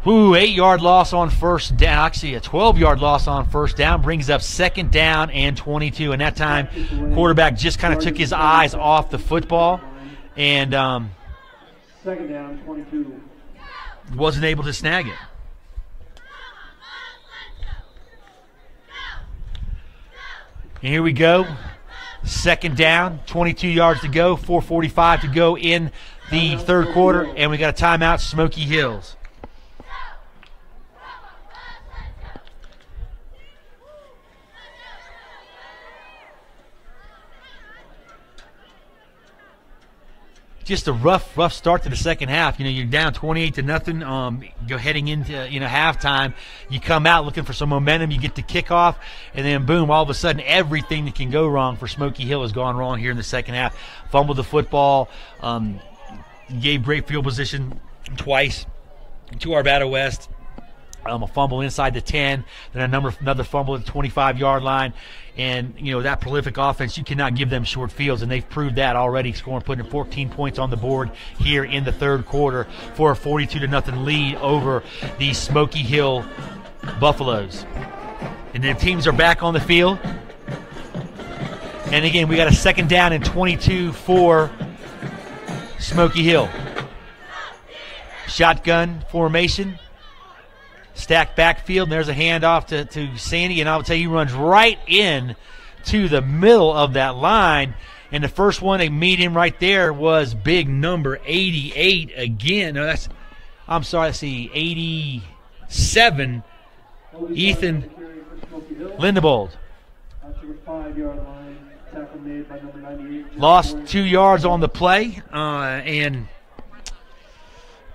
8-yard loss on first down. Actually, a 12-yard loss on first down brings up 2nd down and 22. And that time, quarterback just kind of took his eyes off the football and 2nd down, 22. Wasn't able to snag it. And here we go. 2nd down, 22 yards to go, 4:45 to go in the third quarter, and we got a timeout, Smoky Hills. Just a rough start to the second half. You're down 28-0. You're heading into halftime. You come out looking for some momentum. You get the kickoff, and then boom! All of a sudden, everything that can go wrong for Smoky Hill has gone wrong here in the second half. Fumbled the football. Gave great field position twice to Arvada West. A fumble inside the 10, then another fumble at the 25-yard line. And, that prolific offense, you cannot give them short fields, and they've proved that already, putting 14 points on the board here in the third quarter for a 42-0 lead over the Smoky Hill Buffaloes. And then teams are back on the field. And again, we got a 2nd down and 22 for Smoky Hill. Shotgun formation. stacked backfield, and there's a handoff to Sandy, and I'll tell you, he runs right in to the middle of that line. And the first one to meet him right there was big number 88 again. No, I'm sorry, let's see, 87, Ethan Lindebold. Lost 2 yards on the play, and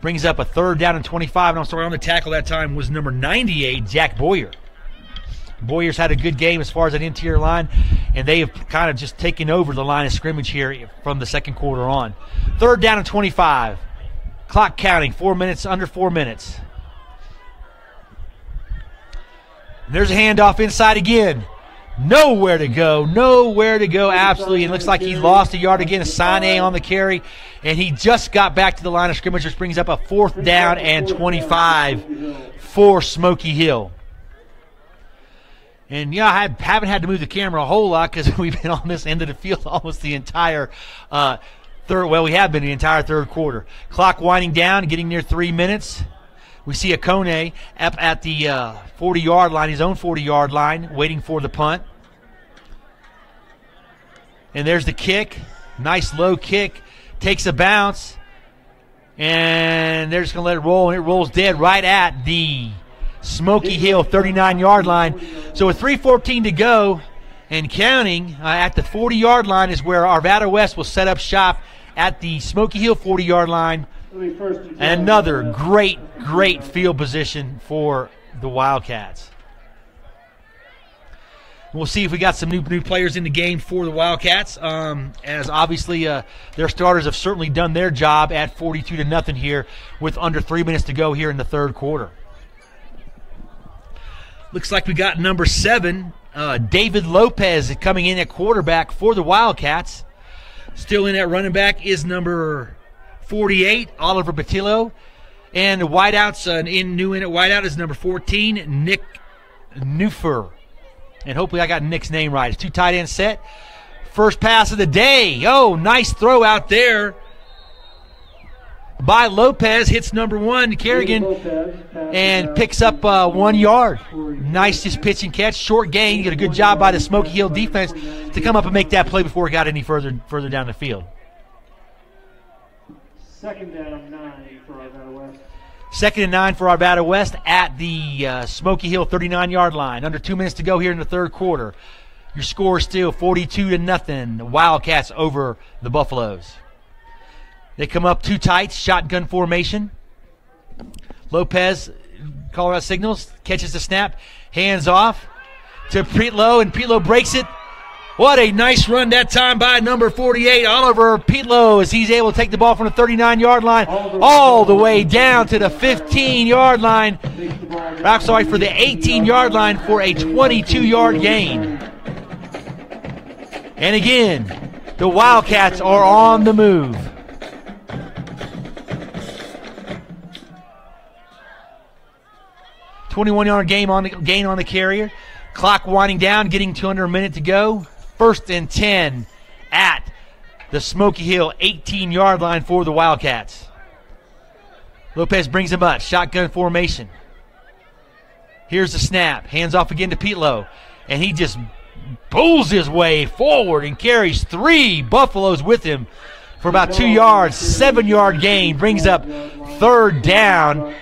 brings up a 3rd down and 25. And I'm sorry, on the tackle that time was number 98, Jack Boyer. Boyer's had a good game as far as an interior line, and they have kind of just taken over the line of scrimmage here from the second quarter on. 3rd down and 25. Clock counting, 4 minutes, under 4 minutes. And there's a handoff inside again. Nowhere to go, absolutely. It looks like he lost a yard again. Sane on the carry, and he just got back to the line of scrimmage, which brings up a 4th down and 25 for Smoky Hill. And, yeah, I haven't had to move the camera a whole lot because we've been on this end of the field almost the entire we have been the entire third quarter. Clock winding down, getting near 3 minutes. We see Akone up at the 40-yard line, his own 40-yard line, waiting for the punt. And there's the kick. Nice low kick. Takes a bounce. And they're just going to let it roll, and it rolls dead right at the Smoky Hill 39-yard line. So with 3:14 to go and counting, at the 40-yard line is where Arvada West will set up shop at the Smoky Hill 40-yard line. And another great field position for the Wildcats. We'll see if we got some new players in the game for the Wildcats, as obviously their starters have certainly done their job at 42-0 here with under 3 minutes to go here in the third quarter. Looks like we got number 7, David Lopez, coming in at quarterback for the Wildcats. Still in at running back is number 48, Oliver Batillo. And the wideouts, new in at wideout is number 14, Nick Neufer. And hopefully I got Nick's name right. It's 2 tight end set. First pass of the day. Oh, nice throw out there by Lopez. Hits number 1, Kerrigan, and picks up 1 yard. Nice just pitch and catch. Short gain. You get a good job by the Smoky Hill defense to come up and make that play before it got any further down the field. 2nd down 9 for Arvada West. 2nd and 9 for Arvada West at the Smoky Hill 39-yard line. Under 2 minutes to go here in the third quarter. Your score is still 42-0. The Wildcats over the Buffaloes. They come up 2 tights, shotgun formation. Lopez, Colorado signals, catches the snap, hands off to Petlow, and Petlow breaks it. What a nice run that time by number 48, Oliver Petlow, as he's able to take the ball from the 39-yard line all the way down to the 15-yard line. I'm sorry, for the 18-yard line for a 22-yard gain. And again, the Wildcats are on the move. $21-yard gain on the carrier. Clock winding down, getting to under a minute to go. 1st and 10 at the Smoky Hill 18-yard line for the Wildcats. Lopez brings him up. Shotgun formation. Here's the snap. Hands off again to Petlow. And he just pulls his way forward and carries 3 Buffaloes with him for about 2 yards. 7-yard gain. Brings up 3rd down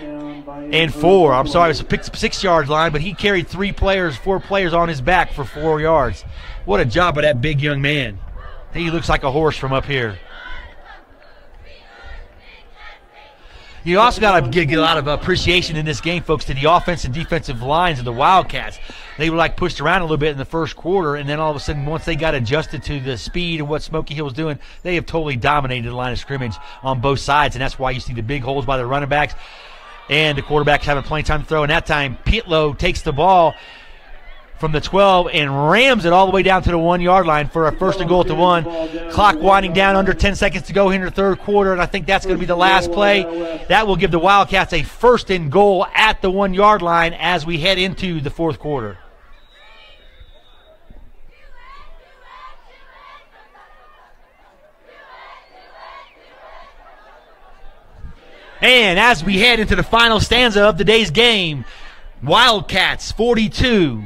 and 4. I'm sorry, it was a 6-yard line, but he carried 4 players on his back for 4 yards. What a job by that big young man. He looks like a horse from up here. You also got to get a lot of appreciation in this game, folks, to the offensive and defensive lines of the Wildcats. They were pushed around a little bit in the first quarter, and then all of a sudden, once they got adjusted to the speed and what Smoky Hill was doing, they have totally dominated the line of scrimmage on both sides, and that's why you see the big holes by the running backs and the quarterbacks having plenty of time to throw. And that time, Petlow takes the ball from the 12 and rams it all the way down to the 1-yard line for a 1st and goal at the 1. Clock winding down, under 10 seconds to go here in the third quarter, and I think that's going to be the last play. That will give the Wildcats a 1st and goal at the 1-yard line as we head into the fourth quarter. And as we head into the final stanza of today's game, Wildcats 42,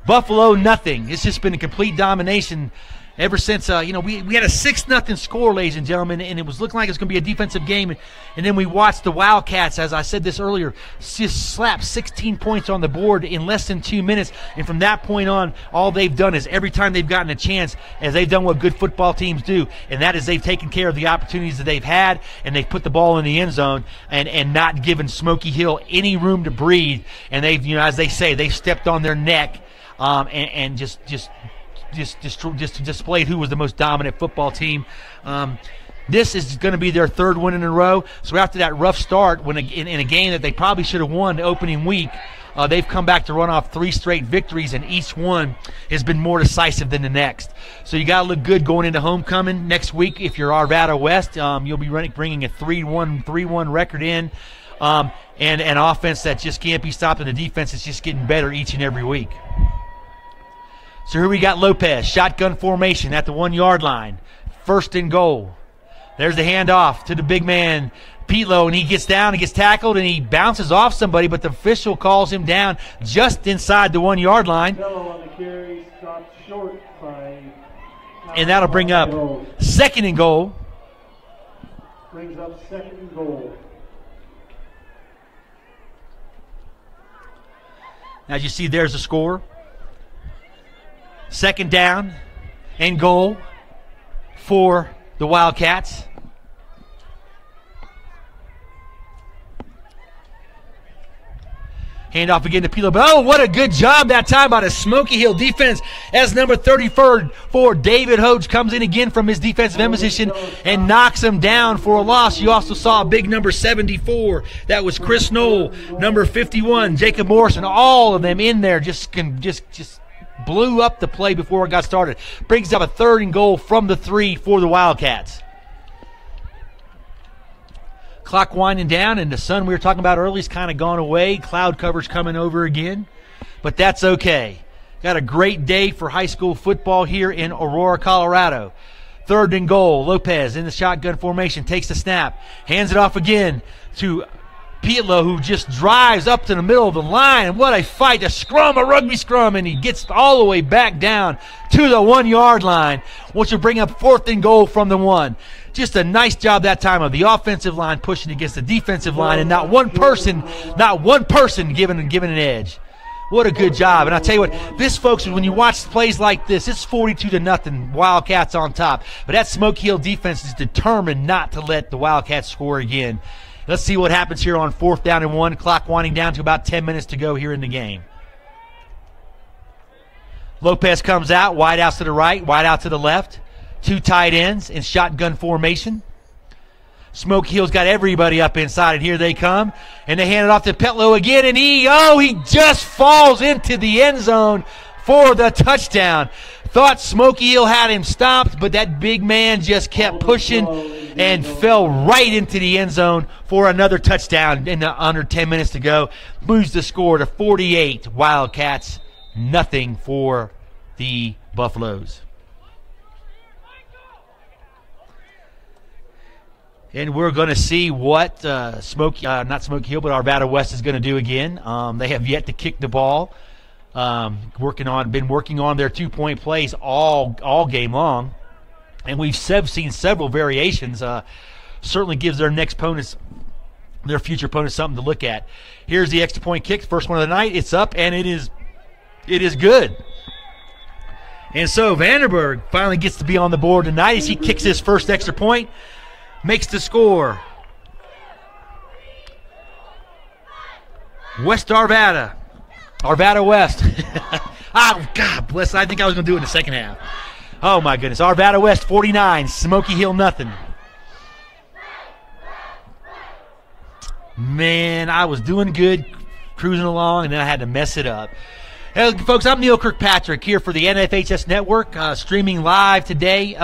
Buffalo nothing. It's just been a complete domination ever since, we had a 6-0 score, ladies and gentlemen, and it was looking like it was going to be a defensive game. And then we watched the Wildcats, as I said this earlier, just slap 16 points on the board in less than 2 minutes. And from that point on, all they've done is every time they've gotten a chance, as they've done what good football teams do, and that is they've taken care of the opportunities that they've had, and they've put the ball in the end zone and not given Smoky Hill any room to breathe. And they've, as they say, they've stepped on their neck and just displayed who was the most dominant football team. This is going to be their 3rd win in a row. So after that rough start, in a game that they probably should have won the opening week, they've come back to run off 3 straight victories, and each one has been more decisive than the next. So you got to look good going into homecoming next week. If you're Arvada West, you'll be bringing a 3-1 record in, and an offense that just can't be stopped, and the defense is just getting better each and every week. So here we got Lopez, shotgun formation at the 1-yard line. 1st and goal. There's the handoff to the big man, Petlo, and he gets down and gets tackled, and he bounces off somebody, but the official calls him down just inside the 1-yard line. On the carry, stopped short by, and that'll bring up 2nd and goal. Brings up 2nd and goal. Now, as you see, there's the score. 2nd down and goal for the Wildcats. Handoff again to Pilo. But, what a good job that time by the Smoky Hill defense as number 34 for David Hoge comes in again from his defensive end position and knocks him down for a loss. You also saw a big number 74. That was Chris Knoll. Number 51, Jacob Morrison. All of them in there just blew up the play before it got started. Brings up a 3rd and goal from the 3 for the Wildcats. Clock winding down, and the sun we were talking about earlier is kind of gone away. Cloud cover's coming over again, but that's okay. Got a great day for high school football here in Aurora, Colorado. 3rd and goal. Lopez in the shotgun formation, takes the snap, hands it off again to Petlo, who just drives up to the middle of the line. And what a fight, a rugby scrum, and he gets all the way back down to the 1-yard line, which will bring up 4th and goal from the 1. Just a nice job that time of the offensive line pushing against the defensive line, and not one person giving an edge. What a good job. And I'll tell you what, this, folks, when you watch plays like this, it's 42-0, Wildcats on top. But that Smoky Hill defense is determined not to let the Wildcats score again. Let's see what happens here on 4th down and 1. Clock winding down to about 10 minutes to go here in the game. Lopez comes out, wide out to the right, wide out to the left. 2 tight ends in shotgun formation. Smoky Hill's got everybody up inside, and here they come. And they hand it off to Petlo again, and he just falls into the end zone for the touchdown. Thought Smoky Hill had him stopped, but that big man just kept pushing and fell right into the end zone for another touchdown in under 10 minutes to go. Moves the score to 48 Wildcats, nothing for the Buffaloes. And we're going to see what not Smoky Hill, but Arvada West is going to do again. They have yet to kick the ball. Been working on their 2-point plays all game long, and we've seen several variations. Certainly gives their future opponents something to look at. Here's the extra point kick, first one of the night. It's up, and it is good. And so Vanderburg finally gets to be on the board tonight as he kicks his first extra point, makes the score. West Arvada West. Oh, God bless. I think I was going to do it in the second half. Oh, my goodness. Arvada West 49, Smoky Hill nothing. Man, I was doing good, cruising along, and then I had to mess it up. Hey, folks, I'm Neil Kirkpatrick here for the NFHS Network, streaming live today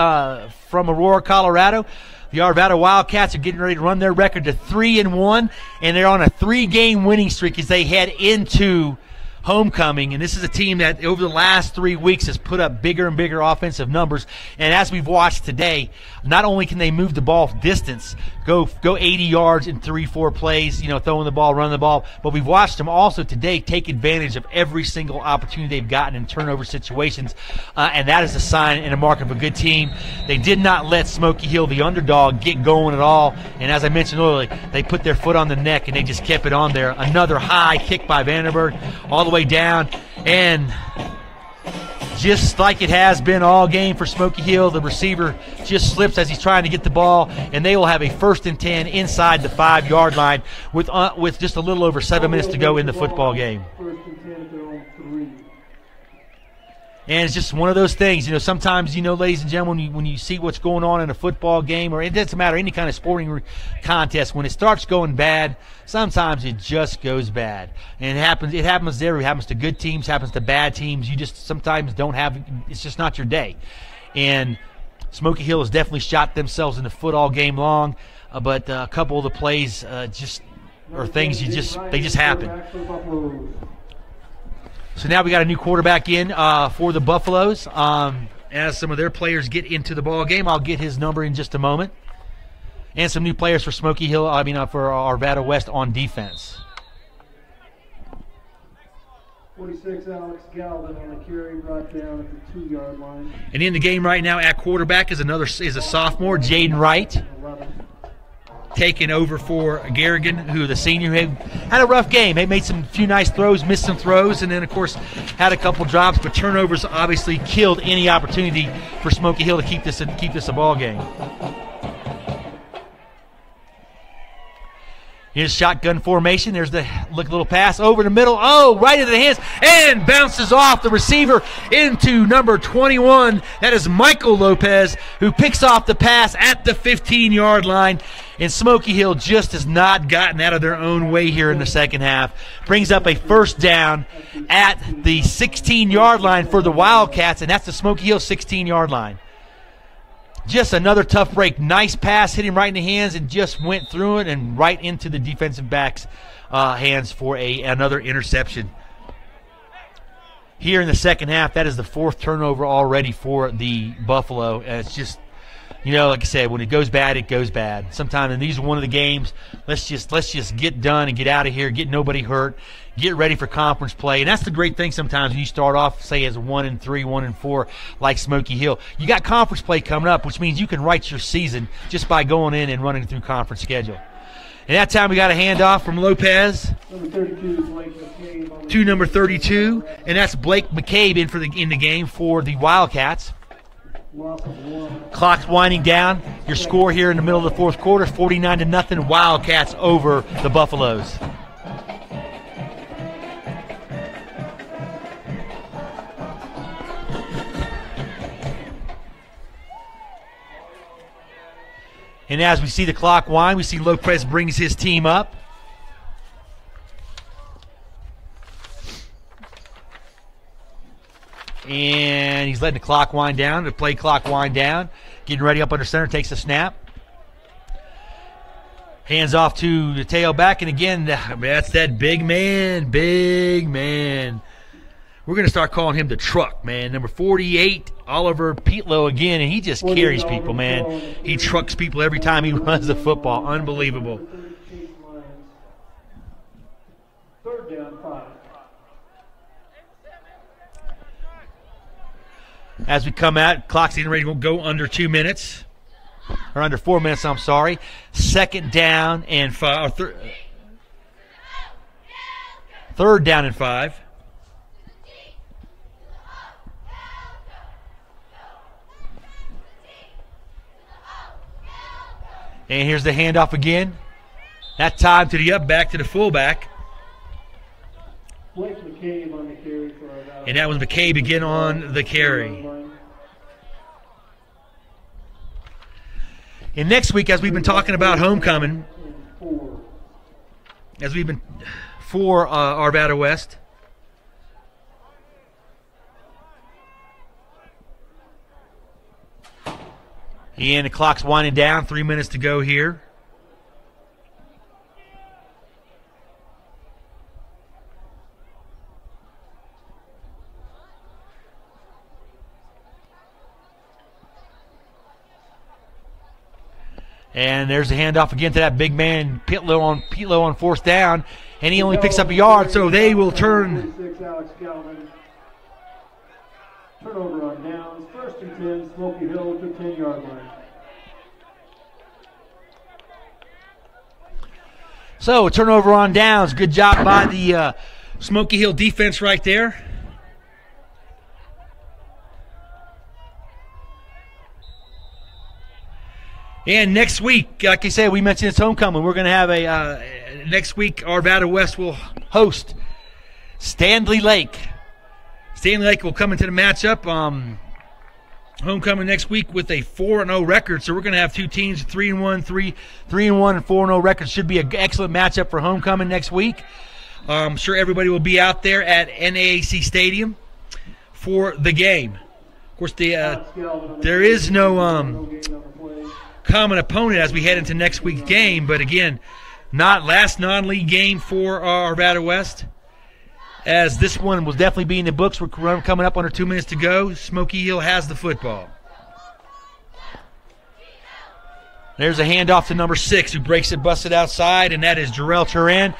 from Aurora, Colorado. The Arvada Wildcats are getting ready to run their record to 3-1, and they're on a 3-game winning streak as they head into homecoming. And this is a team that over the last 3 weeks has put up bigger and bigger offensive numbers. And as we've watched today, not only can they move the ball distance, go 80 yards in 3-4 plays, throwing the ball, running the ball. But we've watched them also today take advantage of every single opportunity they've gotten in turnover situations, and that is a sign and a mark of a good team. They did not let Smoky Hill, the underdog, get going at all. And as I mentioned earlier, they put their foot on the neck and they just kept it on there. Another high kick by Vandenberg all the way down, and just like it has been all game for Smoky Hill, the receiver just slips as he's trying to get the ball, and they will have a 1st and 10 inside the 5-yard line with just a little over 7 minutes to go in the football game. 1st and 10 at their own 3. And it's just one of those things, sometimes, ladies and gentlemen, when you see what's going on in a football game, or it doesn't matter, any kind of sporting contest, when it starts going bad, sometimes it just goes bad. And it happens there. It happens to good teams, happens to bad teams. You just sometimes don't have, it's just not your day. And Smoky Hill has definitely shot themselves in the foot all game long, but a couple of the plays they just happen. So now we got a new quarterback in for the Buffaloes. As some of their players get into the ball game, I'll get his number in just a moment. And some new players for Smoky Hill, for Arvada West on defense. 46, Alex Galvin on the carry, brought down at the 2-yard line. And in the game right now at quarterback is a sophomore, Jaden Wright. 11. Taking over for Garrigan, who the senior had a rough game. He made few nice throws, missed some throws, and then of course had a couple drops. But turnovers obviously killed any opportunity for Smoky Hill to keep this a ball game. Here's shotgun formation. There's the little pass over the middle. Oh, right into the hands, and bounces off the receiver into number 21. That is Michael Lopez, who picks off the pass at the 15-yard line. And Smoky Hill just has not gotten out of their own way here in the second half. Brings up a 1st down at the 16-yard line for the Wildcats, and that's the Smoky Hill 16-yard line. Just another tough break. Nice pass, hit him right in the hands, and just went through it and right into the defensive back's hands for another interception. Here in the second half, that is the 4th turnover already for the Buffalo. And it's just, like I said, when it goes bad, it goes bad. Sometimes, and these are one of the games, let's just get done and get out of here, get nobody hurt, get ready for conference play. And that's the great thing sometimes when you start off, say, as 1-3, 1-4, like Smoky Hill. You got conference play coming up, which means you can write your season just by going in and running through conference schedule. And that time we got a handoff from Lopez to number 32, and that's Blake McCabe in the game for the Wildcats. Clock's winding down. Your score here in the middle of the 4th quarter, 49-0, Wildcats over the Buffaloes. And as we see the clock wind, we see Lopez brings his team up. And he's letting the clock wind down, the play clock wind down. Getting ready up under center, takes a snap. Hands off to the tailback, and again, that's that big man. We're going to start calling him the truck, man. Number 48, Oliver Petlow again, and he just carries people, man. He trucks people every time he runs the football. Unbelievable. 3rd down, 5. As we come out, clock's getting ready to go under 2 minutes. Or under 4 minutes, I'm sorry. 2nd down and 5. 3rd down and 5. And here's the handoff again. That time to the up back to the fullback. Blake McCabe on the carry for Arvada. And that was McCabe again on the carry. And next week, as we've been talking about homecoming, as we've been for Arvada West, and the clock's winding down, 3 minutes to go here. And there's a handoff again to that big man, Pitlow on fourth down, and he only picks up a yard, so they will turn. Turnover on downs, 1st and 10, Smoky Hill to 10-yard line. So, a turnover on downs. Good job by the Smoky Hill defense right there. And next week, like I said, we mentioned it's homecoming. We're going to have next week, Arvada West will host Stanley Lake. Stanley Lake will come into the matchup. Homecoming next week with a 4-0 record. So we're going to have two teams, 3-1, 3-1, and 4-0 records. Should be an excellent matchup for homecoming next week. I'm sure everybody will be out there at NAAC Stadium for the game. Of course, there is no common opponent as we head into next week's game. But again, last non-league game for Arvada West, as this one will definitely be in the books. We're coming up under 2 minutes to go. Smoky Hill has the football. There's a handoff to number 6 who breaks it, busted outside, and that is Jarrell Turan.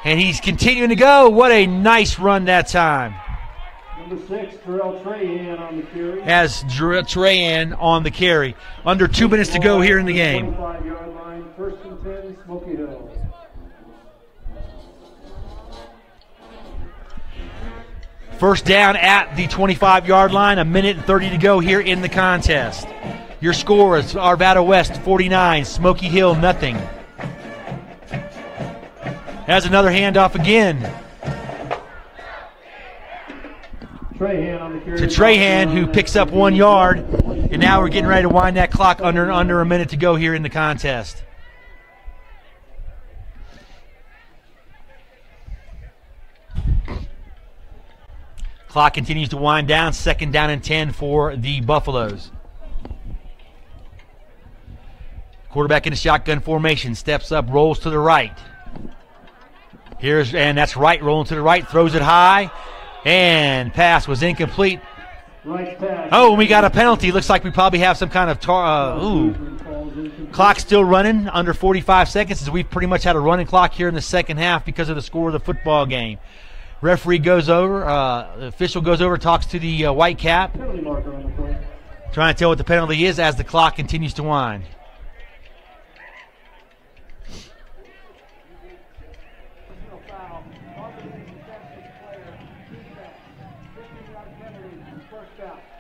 And he's continuing to go. What a nice run that time. Number 6, Jarrell Trahan on the carry. As Jarrell Trahan on the carry. Under 2 minutes to go here in the game. 25-yard line, 1st and 10, Smoky Hill. First down at the 25-yard line, 1 minute and 30 to go here in the contest. Your score is Arvada West 49, Smoky Hill nothing. Has another handoff again Trahan on the carry to Trahan, who picks up 1 yard. And now we're getting ready to wind that clock under a minute to go here in the contest. Clock continues to wind down. 2nd down and 10 for the Buffaloes. Quarterback in a shotgun formation. Steps up, rolls to the right. And that's right, rolling to the right. Throws it high. And pass was incomplete. Right pass. Oh, and we got a penalty. Looks like we probably have some kind of clock still running under 45 seconds, as we've pretty much had a running clock here in the second half because of the score of the football game. Referee goes over, the official goes over, talks to the white cap, trying to tell what the penalty is as the clock continues to wind.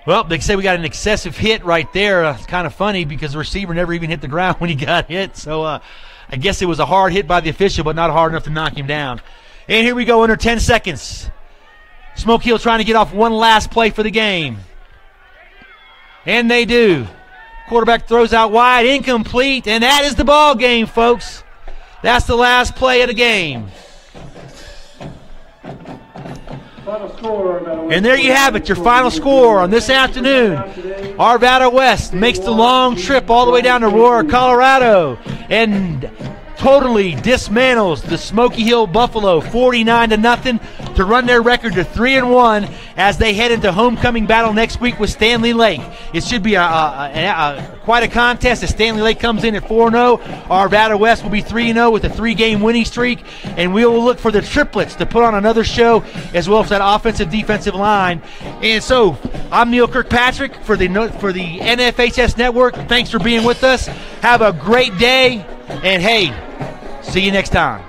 Well, they say we got an excessive hit right there. It's kind of funny because the receiver never even hit the ground when he got hit. So I guess it was a hard hit by the official, but not hard enough to knock him down. And here we go under 10 seconds. Smoky Hill trying to get off one last play for the game. And they do. Quarterback throws out wide, incomplete, and that is the ball game, folks. That's the last play of the game. And there you have it, your final score on this afternoon. Arvada West makes the long trip all the way down to Aurora, Colorado, and totally dismantles the Smoky Hill Buffalo 49-0 to run their record to 3-1 as they head into homecoming battle next week with Stanley Lake. It should be quite a contest as Stanley Lake comes in at 4-0. Arvada West will be 3-0 with a 3-game winning streak, and we will look for the triplets to put on another show as well as that offensive defensive line. And so I'm Neil Kirkpatrick for the NFHS Network. Thanks for being with us. Have a great day, and hey, see you next time.